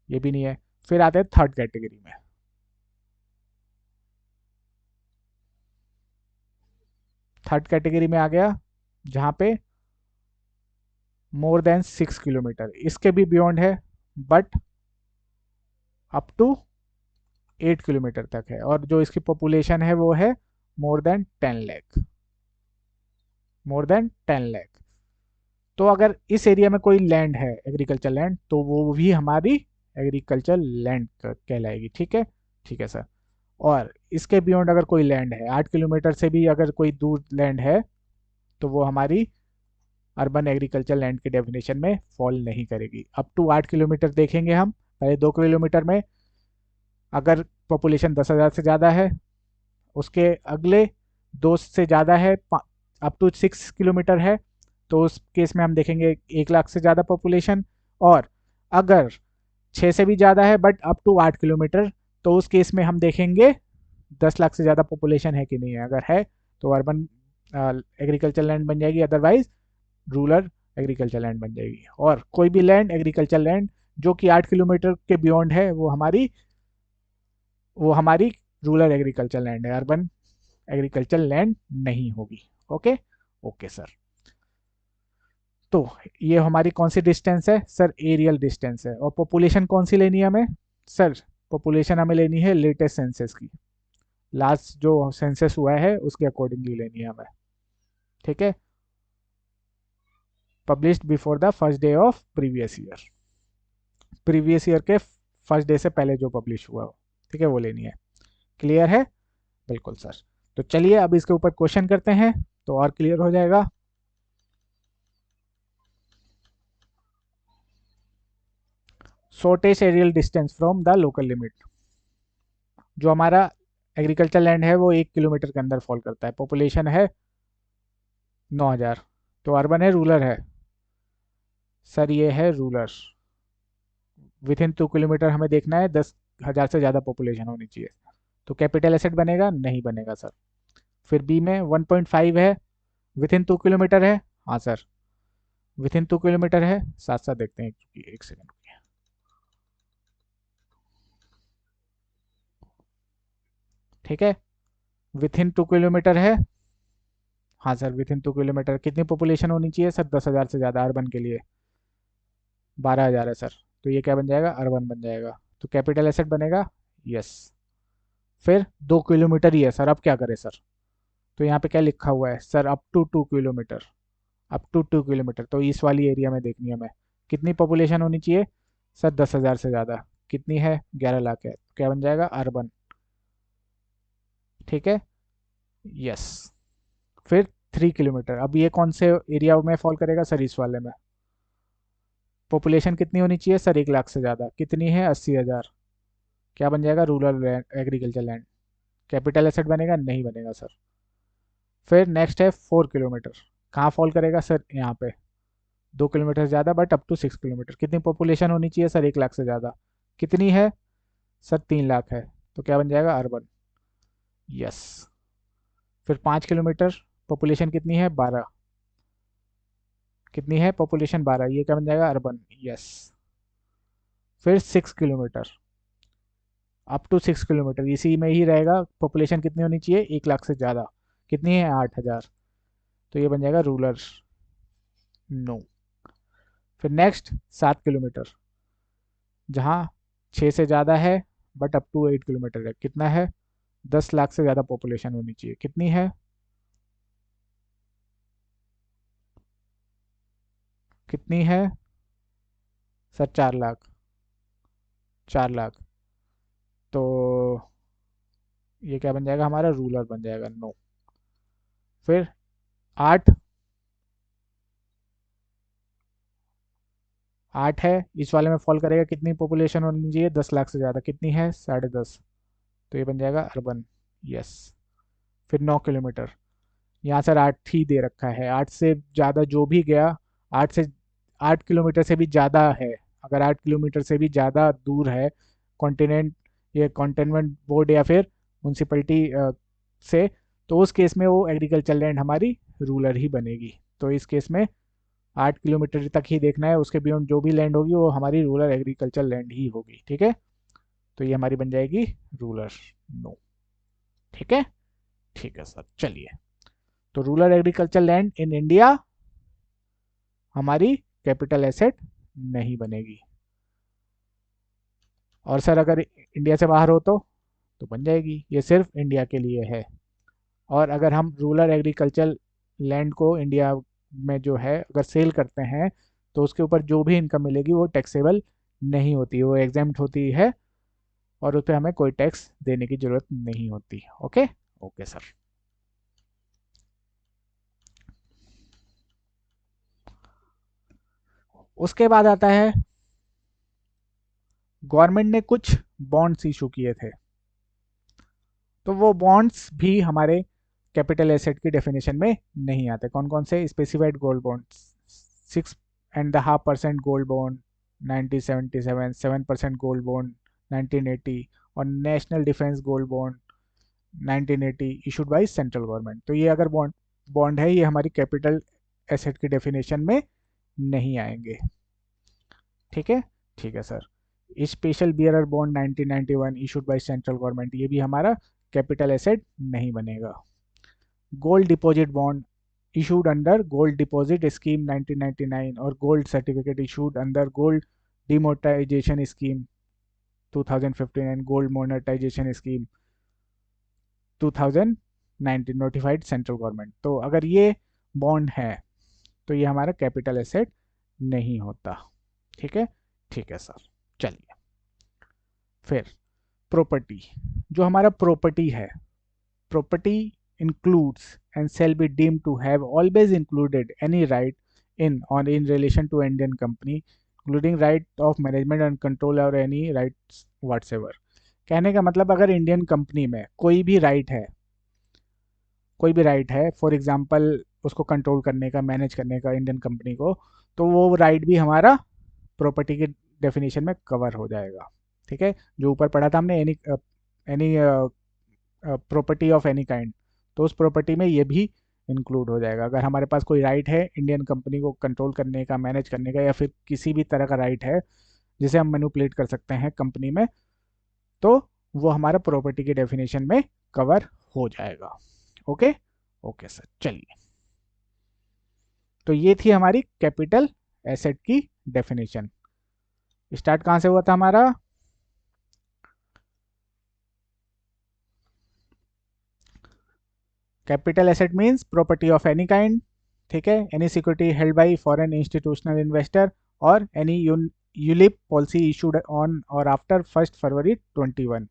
ये भी नहीं है। फिर आते हैं थर्ड कैटेगरी में। थर्ड कैटेगरी में आ गया जहाँ पे मोर देन 6 किलोमीटर, इसके भी बियॉन्ड है, बट अप टू 8 किलोमीटर तक है, और जो इसकी पॉपुलेशन है वो है more than 10 lakh, more than 10 lakh. तो अगर इस एरिया में कोई लैंड है एग्रीकल्चर लैंड, तो वो भी हमारी एग्रीकल्चर लैंड कहलाएगी। ठीक है, ठीक है सर। और इसके बियॉन्ड अगर कोई लैंड है 8 किलोमीटर से भी अगर कोई दूर लैंड है, तो वो हमारी अर्बन एग्रीकल्चर लैंड की डेफिनेशन में फॉल नहीं करेगी। अप टू 8 किलोमीटर देखेंगे हम। पहले 2 किलोमीटर में अगर पॉपुलेशन 10,000 से ज़्यादा है, उसके अगले 2 से ज़्यादा है, अप टू 6 किलोमीटर है, तो उस केस में हम देखेंगे 1 लाख से ज़्यादा पॉपुलेशन। और अगर 6 से भी ज़्यादा है बट अप टू 8 किलोमीटर, तो उस केस में हम देखेंगे 10 लाख से ज़्यादा पॉपुलेशन है कि नहीं है। अगर है तो अर्बन एग्रीकल्चर लैंड बन जाएगी, अदरवाइज रूरल एग्रीकल्चर लैंड बन जाएगी। और कोई भी लैंड एग्रीकल्चर लैंड जो कि 8 किलोमीटर के बियॉन्ड है, वो हमारी रूरल एग्रीकल्चर लैंड है, अर्बन एग्रीकल्चर लैंड नहीं होगी। Okay, okay sir. तो ये हमारी कौन सी डिस्टेंस है सर? एरियल डिस्टेंस है। और पॉपुलेशन कौन सी लेनी है हमें सर? पॉपुलेशन हमें लेनी है लेटेस्ट सेंसस की, लास्ट जो सेंसस हुआ है उसके अकॉर्डिंगली लेनी है हमें। ठीक है, published before the first day of previous year, previous year के फर्स्ट डे से पहले जो पब्लिश हुआ हो, ठीक है, वो लेनी है। क्लियर है? बिल्कुल सर। तो चलिए अब इसके ऊपर क्वेश्चन करते हैं तो और क्लियर हो जाएगा। Shortest aerial distance from the local limit. जो हमारा एग्रीकल्चर लैंड है वो 1 किलोमीटर के अंदर फॉल करता है, पॉपुलेशन है 9,000, तो अर्बन है रूरल है सर? ये है रूरल। विद इन 2 किलोमीटर हमें देखना है 10,000 से ज़्यादा पॉपुलेशन होनी चाहिए। तो कैपिटल एसेट बनेगा? नहीं बनेगा सर। फिर बी में 1.5 है, विद इन 2 किलोमीटर है? हाँ सर, विद इन 2 किलोमीटर है। साथ साथ देखते हैं, क्योंकि एक सेकेंड। ठीक है, विद इन 2 किलोमीटर है। हाँ सर, विद इन 2 किलोमीटर। कितनी पॉपुलेशन होनी चाहिए सर? 10,000 से ज़्यादा अर्बन के लिए। 12,000 है सर, तो ये क्या बन जाएगा? अर्बन बन जाएगा। तो कैपिटल एसेट बनेगा? यस। फिर 2 किलोमीटर ही है सर, अब क्या करें सर? तो यहाँ पे क्या लिखा हुआ है sir? Up to 2 kilometre, up to 2 kilometre. तो इस वाली एरिया में देखनी है हमें कितनी पॉपुलेशन होनी चाहिए सर? 10,000 से ज़्यादा। कितनी है? 11 लाख है। क्या बन जाएगा? अर्बन। ठीक है, यस। फिर 3 किलोमीटर, अब ये कौन से एरिया में फॉल करेगा सर? इस वाले में। पॉपुलेशन कितनी होनी चाहिए सर? 1 लाख से ज़्यादा। कितनी है? 80,000। क्या बन जाएगा? Rural agriculture land. Capital asset बनेगा? नहीं बनेगा सर। फिर नेक्स्ट है 4 किलोमीटर। कहाँ फॉल करेगा सर? यहाँ पे। 2 किलोमीटर ज़्यादा बट अप टू 6 किलोमीटर। कितनी पॉपुलेशन होनी चाहिए सर? 1 लाख से ज़्यादा। कितनी है सर? 3 लाख है। तो क्या बन जाएगा? अर्बन। यस। फिर 5 किलोमीटर, पॉपुलेशन कितनी है? 12। कितनी है पॉपुलेशन? 12। ये क्या बन जाएगा? अर्बन। यस। फिर 6 किलोमीटर, अप टू 6 किलोमीटर, इसी में ही रहेगा। पॉपुलेशन कितनी होनी चाहिए? 1 लाख से ज़्यादा। कितनी है? 8,000। तो ये बन जाएगा रूरल। नो। फिर नेक्स्ट 7 किलोमीटर, जहाँ 6 से ज़्यादा है बट अप टू 8 किलोमीटर है। कितना है? 10 लाख से ज़्यादा पॉपुलेशन होनी चाहिए। कितनी है? कितनी है सर? 4 लाख। 4 लाख। तो ये क्या बन जाएगा हमारा? रूरल बन जाएगा। नो। फिर 8, 8 है, इस वाले में फॉल करेगा। कितनी पॉपुलेशन होनी चाहिए? 10 लाख से ज़्यादा। कितनी है? 10.5। तो ये बन जाएगा अर्बन। यस। फिर 9 किलोमीटर, यहाँ सर 8 ही दे रखा है। 8 से ज़्यादा जो भी गया, 8 से 8 किलोमीटर से भी ज़्यादा है, अगर 8 किलोमीटर से भी ज़्यादा दूर है कॉन्टिनेंट, ये कॉन्टेनमेंट बोर्ड या फिर म्यूनसिपलिटी से, तो उस केस में वो एग्रीकल्चर लैंड हमारी रूरल ही बनेगी। तो इस केस में 8 किलोमीटर तक ही देखना है, उसके बियॉन्ड जो भी लैंड होगी वो हमारी रूरल एग्रीकल्चर लैंड ही होगी। ठीक है, तो ये हमारी बन जाएगी रूरल। नो। ठीक है, ठीक है सर। चलिए, तो rural agriculture land in India हमारी कैपिटल एसेट नहीं बनेगी। और सर अगर इंडिया से बाहर हो तो बन जाएगी। ये सिर्फ इंडिया के लिए है। और अगर हम रूरल एग्रीकल्चर लैंड को इंडिया में जो है अगर सेल करते हैं तो उसके ऊपर जो भी इनकम मिलेगी वो टैक्सेबल नहीं होती, वो एग्जेम्प्ट होती है और उस पर हमें कोई टैक्स देने की जरूरत नहीं होती। ओके। Okay sir. उसके बाद आता है गवर्नमेंट ने कुछ बॉन्ड्स इशू किए थे, तो वो बॉन्ड्स भी हमारे कैपिटल एसेट की डेफिनेशन में नहीं आते। कौन कौन से? Specified gold bonds, 6.5% gold bond 1977, 7% gold bond 1980 और national defence gold bond 1980 issued by central government. तो ये अगर बॉन्ड बॉन्ड है, ये हमारी कैपिटल एसेट की डेफिनेशन में नहीं आएंगे। ठीक है। ठीक है sir. Special bearer bond 1991 issued by central government, ये भी हमारा कैपिटल एसेट नहीं बनेगा। Gold deposit bond issued under gold deposit scheme 1999 और gold certificate issued under gold demonetization scheme 2015 and gold monetization scheme 2019 notified central government. तो अगर ये bond है तो ये हमारा कैपिटल एसेट नहीं होता। ठीक है। ठीक है सर। चलिए फिर प्रॉपर्टी, जो हमारा प्रॉपर्टी है, property includes and shall be deemed to have always included any right in or in relation to Indian company, including right of management and control or any rights whatsoever। कहने का मतलब अगर Indian company में कोई भी right है, कोई भी राइट है फॉर एग्जांपल उसको कंट्रोल करने का, मैनेज करने का इंडियन कंपनी को, तो वो राइट भी हमारा प्रॉपर्टी के डेफिनेशन में कवर हो जाएगा। ठीक है। जो ऊपर पढ़ा था हमने, any any property of any kind, तो उस प्रॉपर्टी में ये भी इंक्लूड हो जाएगा। अगर हमारे पास कोई राइट है इंडियन कंपनी को कंट्रोल करने का, मैनेज करने का, या फिर किसी भी तरह का राइट है जिसे हम मैनिपुलेट कर सकते हैं कंपनी में, तो वो हमारा प्रॉपर्टी के डेफिनेशन में कवर हो जाएगा। ओके। Okay sir. चलिए, तो ये थी हमारी कैपिटल एसेट की डेफिनेशन। स्टार्ट कहाँ से हुआ था हमारा? Capital asset means property of any kind. ठीक है। Any security held by foreign institutional investor और any ULIP policy issued on और आफ्टर 1 फरवरी 21,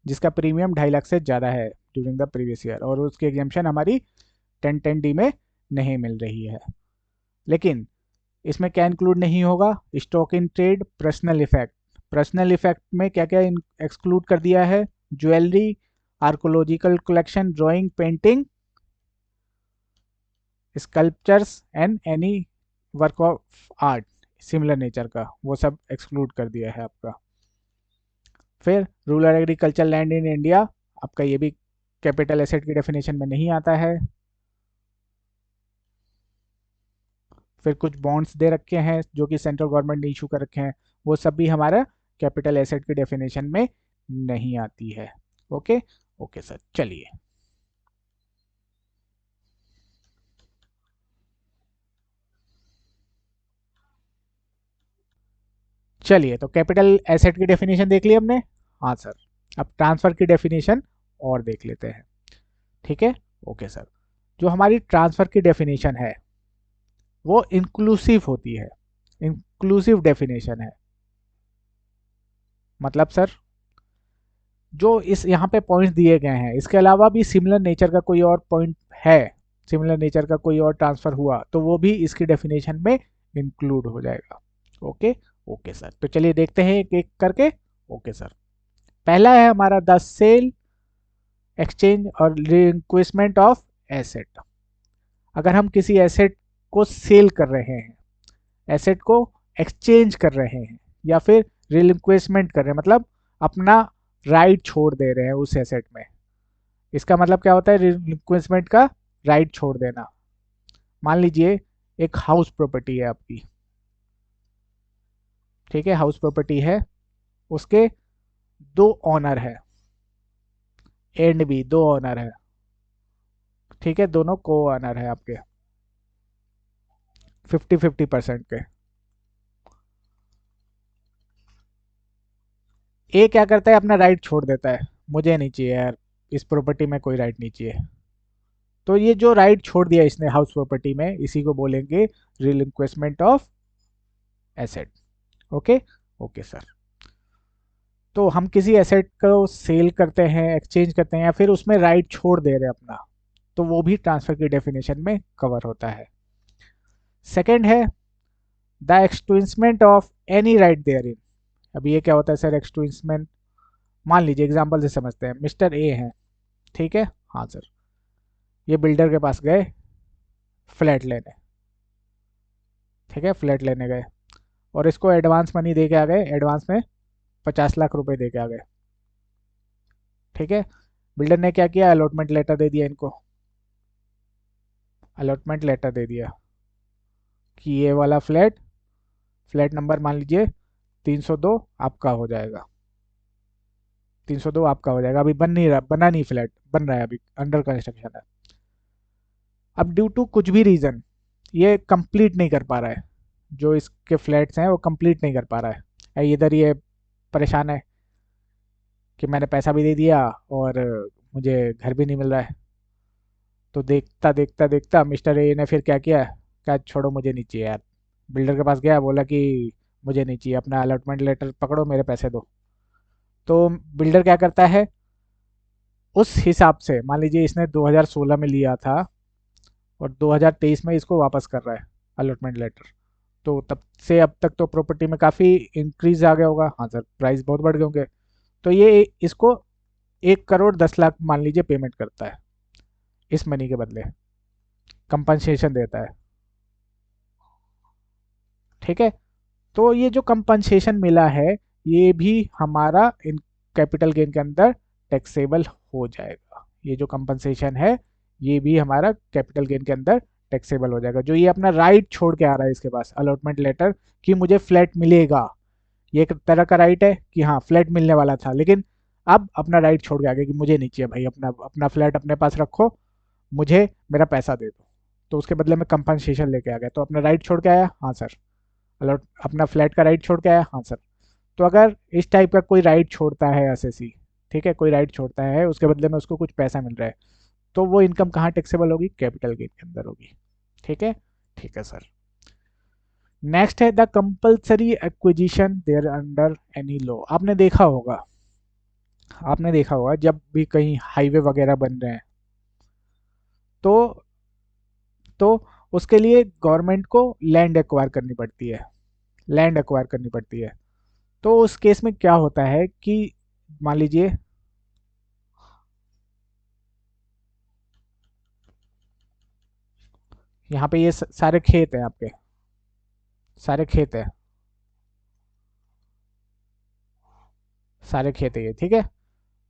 जिसका प्रीमियम 2.5 लाख से ज़्यादा है ड्यूरिंग द प्रीवियस ईयर, और उसकी एग्जाम्पशन हमारी 1010D में नहीं मिल रही है। लेकिन इसमें क्या इंक्लूड नहीं होगा? Stock in trade, personal effect. Personal effect में क्या क्या एक्सक्लूड कर दिया है? Jewellery, archaeological collection, drawing, painting, sculptures and any work of art similar nature का, वो सब एक्सक्लूड कर दिया है आपका। फिर rural agriculture land in India, आपका ये भी कैपिटल एसेट की डेफिनेशन में नहीं आता है। फिर कुछ बॉन्ड्स दे रखे हैं जो कि सेंट्रल गवर्नमेंट ने इशू कर रखे हैं, वो सब भी हमारा कैपिटल एसेट की डेफिनेशन में नहीं आती है। ओके। Okay sir. चलिए, चलिए तो कैपिटल एसेट की डेफिनेशन देख ली हमने। हाँ सर। अब ट्रांसफर की डेफिनेशन और देख लेते हैं। ठीक है। Okay sir. जो हमारी ट्रांसफर की डेफिनेशन है वो इंक्लूसिव होती है, इंक्लूसिव डेफिनेशन है। मतलब सर, जो इस यहाँ पे पॉइंट्स दिए गए हैं इसके अलावा भी सिमिलर नेचर का कोई और पॉइंट है, सिमिलर नेचर का कोई और ट्रांसफर हुआ तो वो भी इसकी डेफिनेशन में इंक्लूड हो जाएगा। ओके। Okay sir. तो चलिए देखते हैं एक एक करके। Okay sir. पहला है हमारा द सेल, एक्सचेंज और रिक्वेस्टमेंट ऑफ एसेट। अगर हम किसी एसेट को सेल कर रहे हैं, एसेट को एक्सचेंज कर रहे हैं, या फिर रिलिक्वेस्टमेंट कर रहे हैं, मतलब अपना राइट छोड़ दे रहे हैं उस एसेट में। इसका मतलब क्या होता है? रिलिक्वेस्टमेंट का राइट छोड़ देना। मान लीजिए एक हाउस प्रॉपर्टी है आपकी। ठीक है। हाउस प्रॉपर्टी है, उसके दो ऑनर है, एंड भी दो ऑनर है। ठीक है। दोनों को ऑनर है आपके, 50-50% के। ए क्या करता है, अपना राइट छोड़ देता है, मुझे नहीं चाहिए यार, इस प्रॉपर्टी में कोई राइट नहीं चाहिए। तो ये जो राइट छोड़ दिया इसने हाउस प्रॉपर्टी में, इसी को बोलेंगे relinquishment of asset. Okay. Okay sir. तो हम किसी एसेट को सेल करते हैं, एक्सचेंज करते हैं, या फिर उसमें राइट छोड़ दे रहे हैं अपना, तो वो भी ट्रांसफर की डेफिनेशन में कवर होता है। सेकंड है the extinguishment of any right therein. अब ये क्या होता है सर एक्सट्यूसमेंट? मान लीजिए एग्जांपल से समझते हैं, मिस्टर ए हैं, ठीक है, हाँ सर, ये बिल्डर के पास गए फ्लैट लेने, ठीक है, फ्लैट लेने गए और इसको एडवांस मनी दे के आ गए, एडवांस में 50 लाख रुपए दे के आ गए, ठीक है। बिल्डर ने क्या किया, अलॉटमेंट लेटर दे दिया इनको, अलॉटमेंट लेटर दे दिया कि ये वाला फ्लैट, फ्लैट नंबर मान लीजिए 302 आपका हो जाएगा, 302 आपका हो जाएगा। अभी बन नहीं रहा, बना नहीं, फ्लैट बन रहा है, अभी अंडर कंस्ट्रक्शन है। अब ड्यू टू कुछ भी रीज़न ये कंप्लीट नहीं कर पा रहा है, जो इसके फ्लैट्स हैं वो कंप्लीट नहीं कर पा रहा है, इधर ये परेशान है कि मैंने पैसा भी दे दिया और मुझे घर भी नहीं मिल रहा है। तो देखता देखता देखता मिस्टर ए ने फिर क्या किया, क्या छोड़ो मुझे नहीं चाहिए यार, बिल्डर के पास गया, बोला कि मुझे नहीं चाहिए, अपना अलॉटमेंट लेटर पकड़ो, मेरे पैसे दो। तो बिल्डर क्या करता है, उस हिसाब से मान लीजिए इसने 2016 में लिया था और 2023 में इसको वापस कर रहा है अलॉटमेंट लेटर, तो तब से अब तक तो प्रॉपर्टी में काफ़ी इंक्रीज आ गया होगा, हाँ सर, प्राइस बहुत बढ़ गए होंगे। तो ये इसको 1 करोड़ 10 लाख मान लीजिए पेमेंट करता है, इस मनी के बदले कंपनसेशन देता है, ठीक है। तो ये जो कंपनसेशन मिला है ये भी हमारा इन कैपिटल गेन के अंदर टैक्सेबल हो जाएगा। ये जो कंपनसेशन है ये भी हमारा कैपिटल गेन के अंदर टैक्सेबल हो जाएगा। जो ये अपना राइट छोड़ के आ रहा है इसके पास अलॉटमेंट लेटर कि मुझे फ्लैट मिलेगा, ये एक तरह का राइट है कि हाँ फ्लैट मिलने वाला था, लेकिन अब अपना राइट छोड़ के आ गया कि मुझे नहीं चाहिए भाई, अपना अपना फ्लैट अपने पास रखो, मुझे मेरा पैसा दे दो। तो उसके बदले में कंपनसेशन लेके आ गया, तो अपना राइट छोड़ के आया, हाँ सर, अलॉट अपना फ्लैट का राइट छोड़ के आया, हाँ सर। तो अगर इस टाइप का कोई राइट छोड़ता है एसएससी, ठीक है, कोई राइट छोड़ता है उसके बदले में उसको कुछ पैसा मिल रहा है, तो वो इनकम कहाँ टैक्सेबल होगी, कैपिटल गेन के अंदर होगी, ठीक है। ठीक है सर। नेक्स्ट है the compulsory acquisition there under any law. आपने देखा होगा, आपने देखा होगा जब भी कहीं हाईवे वगैरह बन रहे हैं तो तो उसके लिए गवर्नमेंट को लैंड एक्वायर करनी पड़ती है, लैंड एक्वायर करनी पड़ती है। तो उस केस में क्या होता है कि मान लीजिए यहाँ पे ये सारे खेत हैं आपके, सारे खेत हैं, सारे खेत है ये, ठीक है।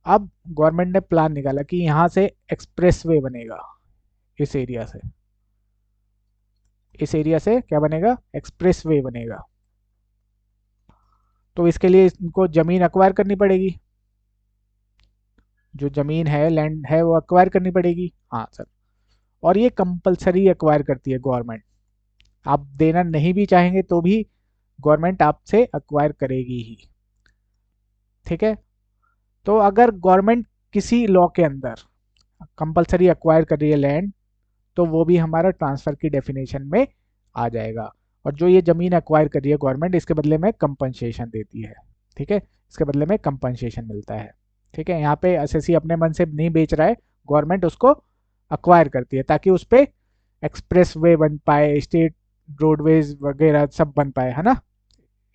अब गवर्नमेंट ने प्लान निकाला कि यहाँ से एक्सप्रेसवे बनेगा, इस एरिया से, इस एरिया से क्या बनेगा, एक्सप्रेसवे बनेगा। तो इसके लिए इनको जमीन अक्वायर करनी पड़ेगी, जो जमीन है लैंड है वो अक्वायर करनी पड़ेगी, हाँ सर। और ये कंपलसरी अक्वायर करती है गवर्नमेंट, आप देना नहीं भी चाहेंगे तो भी गवर्नमेंट आपसे अक्वायर करेगी ही, ठीक है। तो अगर गवर्नमेंट किसी लॉ के अंदर कंपलसरी अक्वायर कर रही है लैंड, तो वो भी हमारा ट्रांसफर की डेफिनेशन में आ जाएगा। और जो ये जमीन एक्वायर कर रही है गवर्नमेंट, इसके बदले में कंपनसेशन देती है, ठीक है, इसके बदले में कंपनसेशन मिलता है, ठीक है। यहाँ पे एसएससी अपने मन से नहीं बेच रहा है, गवर्नमेंट उसको अक्वायर करती है ताकि उस पर एक्सप्रेस वे बन पाए, स्टेट रोडवेज वगैरह सब बन पाए, है ना,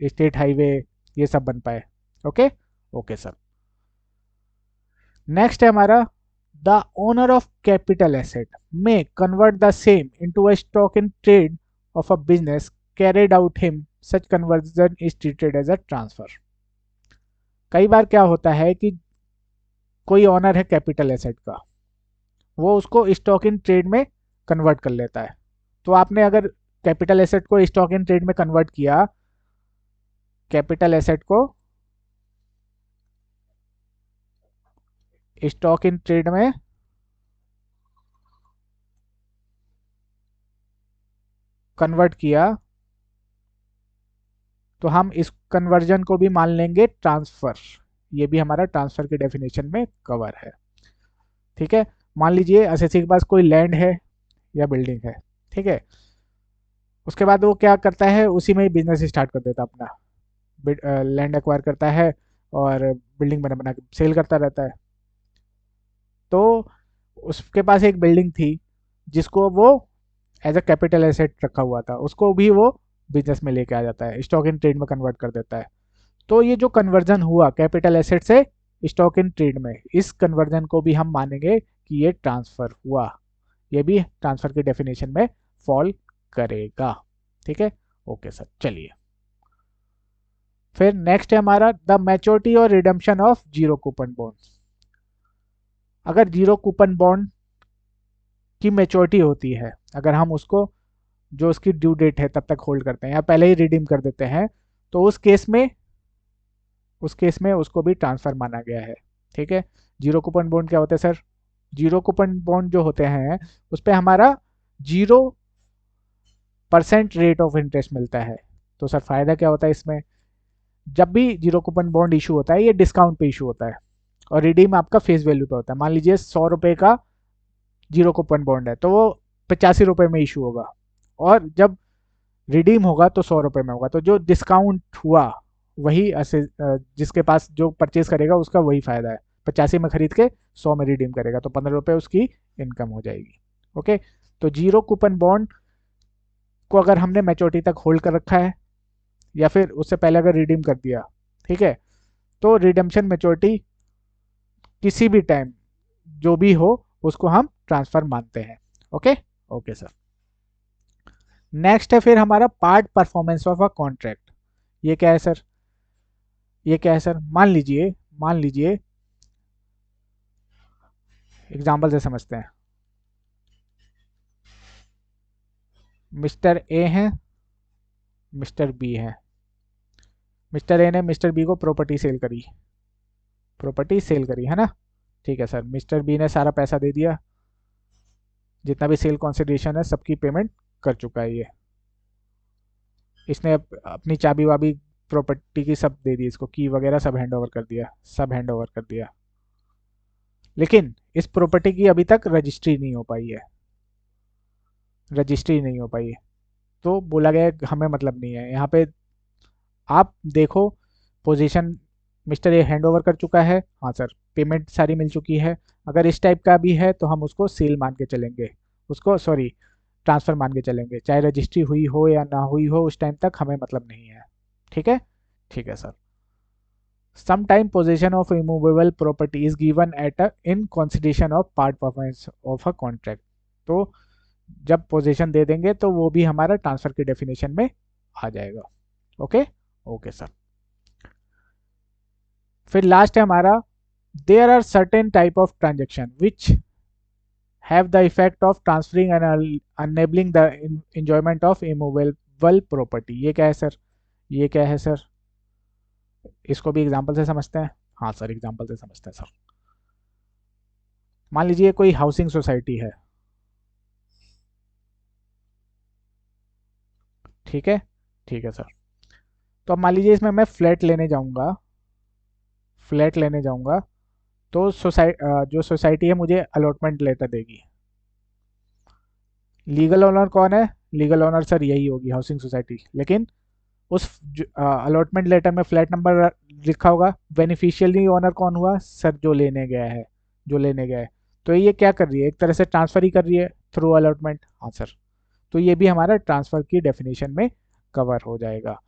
स्टेट हाईवे ये सब बन पाए। ओके। Okay sir. नेक्स्ट है हमारा the owner of capital asset may convert the same into a stock in trade of a business carried out him, such conversion is treated as a transfer. कई बार क्या होता है कि कोई honour है कैपिटल एसेट का, वो उसको स्टॉक इन ट्रेड में कन्वर्ट कर लेता है। तो आपने अगर कैपिटल एसेट को स्टॉक इन ट्रेड में कन्वर्ट किया, कैपिटल एसेट को स्टॉक इन ट्रेड में कन्वर्ट किया, तो हम इस कन्वर्जन को भी मान लेंगे ट्रांसफर, ये भी हमारा ट्रांसफर की डेफिनेशन में कवर है। ठीक है, मान लीजिए एसएससी के पास कोई लैंड है या बिल्डिंग है, ठीक है, उसके बाद वो क्या करता है, उसी में ही बिजनेस स्टार्ट कर देता है अपना, लैंड एक्वायर करता है और बिल्डिंग बना बना के सेल करता रहता है। तो उसके पास एक बिल्डिंग थी जिसको वो एज अ कैपिटल एसेट रखा हुआ था, उसको भी वो बिजनेस में लेके आ जाता है, स्टॉक इन ट्रेड में कन्वर्ट कर देता है। तो ये जो कन्वर्जन हुआ कैपिटल एसेट से स्टॉक इन ट्रेड में, इस कन्वर्जन को भी हम मानेंगे कि ये ट्रांसफर हुआ, ये भी ट्रांसफर की डेफिनेशन में फॉल करेगा। ठीक है, ओके सर, चलिए फिर नेक्स्ट है हमारा द मैच्योरिटी और redemption of zero coupon bonds. अगर जीरो कूपन बॉन्ड की मैच्योरिटी होती है, अगर हम उसको जो उसकी ड्यू डेट है तब तक होल्ड करते हैं या पहले ही रिडीम कर देते हैं, तो उस केस में उसको भी ट्रांसफर माना गया है। ठीक है, जीरो कूपन बॉन्ड क्या होता है सर? जीरो कूपन बॉन्ड जो होते हैं उस पर हमारा 0% रेट ऑफ इंटरेस्ट मिलता है। तो सर फायदा क्या होता है इसमें? जब भी जीरो कूपन बॉन्ड इशू होता है ये डिस्काउंट पे इशू होता है और रिडीम आपका फेस वैल्यू पे होता है। मान लीजिए 100 रुपए का जीरो कूपन बॉन्ड है तो वो 85 रुपए में इशू होगा, और जब रिडीम होगा तो 100 रुपए में होगा। तो जो डिस्काउंट हुआ वही जिसके पास जो परचेज करेगा उसका वही फायदा है। 85 में खरीद के 100 में रिडीम करेगा तो 15 रुपए उसकी इनकम हो जाएगी। ओके, तो जीरो कूपन बॉन्ड को अगर हमने मैच्योरिटी तक होल्ड कर रखा है या फिर उससे पहले अगर रिडीम कर दिया, ठीक है, तो रिडेम्पशन मैच्योरिटी किसी भी टाइम जो भी हो उसको हम ट्रांसफर मानते हैं। Okay, okay sir. नेक्स्ट है फिर हमारा part performance of a contract. ये क्या है सर? ये क्या है सर? मान लीजिए एग्जांपल से समझते हैं। मिस्टर ए है, मिस्टर बी है। मिस्टर ए ने मिस्टर बी को प्रॉपर्टी सेल करी है ना? ठीक है सर, मिस्टर बी ने सारा पैसा दे दिया, जितना भी सेल कॉन्सिडरेशन है सबकी पेमेंट कर चुका है ये। इसने अपनी चाबी वाबी प्रॉपर्टी की सब दे दी, इसको की वगैरह सब हैंड ओवर कर दिया, लेकिन इस प्रॉपर्टी की अभी तक रजिस्ट्री नहीं हो पाई है, तो बोला गया है, हमें मतलब नहीं है यहाँ पे। आप देखो position, mister A hand over कर चुका है, हाँ सर, पेमेंट सारी मिल चुकी है। अगर इस टाइप का भी है तो हम उसको सेल मान के चलेंगे, उसको सॉरी ट्रांसफर मान के चलेंगे, चाहे रजिस्ट्री हुई हो या ना हुई हो, उस टाइम तक हमें मतलब नहीं है। ठीक है, ठीक है sir. Sometime possession of immovable property is given at a in consideration of part performance of a contract। तो जब पोजीशन दे देंगे तो वो भी हमारा ट्रांसफर की डेफिनेशन में आ जाएगा। Okay, okay sir. फिर लास्ट है हमारा there are certain type of transaction which have the effect of transferring and enabling the enjoyment of immovable property. ये क्या है सर? ये क्या है सर? इसको भी एग्जांपल से समझते हैं। हाँ सर, एग्जांपल से समझते हैं सर। मान लीजिए कोई हाउसिंग सोसाइटी है, ठीक है, ठीक है सर। तो अब मान लीजिए इसमें मैं फ्लैट लेने जाऊंगा, तो जो सोसाइटी है मुझे अलॉटमेंट लेटर देगी। लीगल ओनर कौन है? लीगल ओनर सर यही होगी, हाउसिंग सोसाइटी। लेकिन उस अलॉटमेंट लेटर में फ्लैट नंबर लिखा होगा। बेनिफिशियली ओनर कौन हुआ सर? जो लेने गया है, तो ये क्या कर रही है? एक तरह से ट्रांसफर ही कर रही है थ्रू अलॉटमेंट। हाँ सर, तो ये भी हमारा ट्रांसफर की डेफिनेशन में कवर हो जाएगा।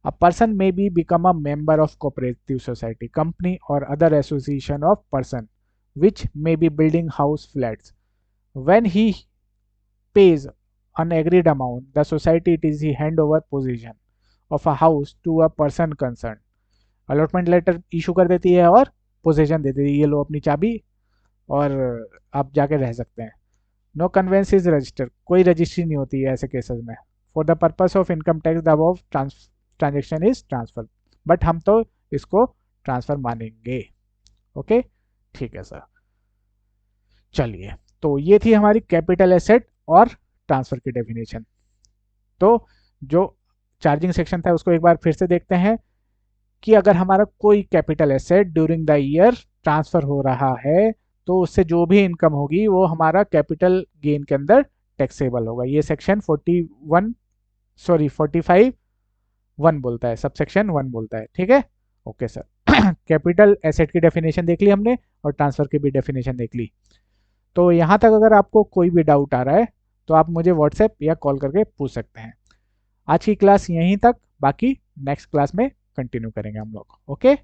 A person may be become a member of cooperative society, company or other association of person which may be building house flats. When he pays an agreed amount, the society it is he hand over possession of a house to a person concerned. Allotment letter issue कर देती है और position दे देती है, ये लो अपनी चाबी और आप जाके रह सकते हैं। नो कन्वेंस इज रजिस्टर, कोई रजिस्ट्री नहीं होती है ऐसे केसेस में। For the purpose of income tax the above transaction is transfer, but हम तो इसको ट्रांसफर मानेंगे। ओके, ठीक है सर। चलिए, तो ये थी हमारी कैपिटल एसेट और ट्रांसफर की डेफिनेशन। तो जो चार्जिंग सेक्शन था उसको एक बार फिर से देखते हैं। कि अगर हमारा कोई capital asset during the year transfer हो रहा है तो उससे जो भी इनकम होगी वो हमारा कैपिटल गेन के अंदर टैक्सेबल होगा। ये सेक्शन 41 सॉरी 45 1 बोलता है, सबसेक्शन 1 बोलता है। ठीक है, ओके सर। कैपिटल एसेट की डेफिनेशन देख ली हमने और ट्रांसफर की भी डेफिनेशन देख ली। तो यहाँ तक अगर आपको कोई भी डाउट आ रहा है तो आप मुझे व्हाट्सएप या कॉल करके पूछ सकते हैं। आज की क्लास यहीं तक, बाकी नेक्स्ट क्लास में कंटिन्यू करेंगे हम लोग। ओके।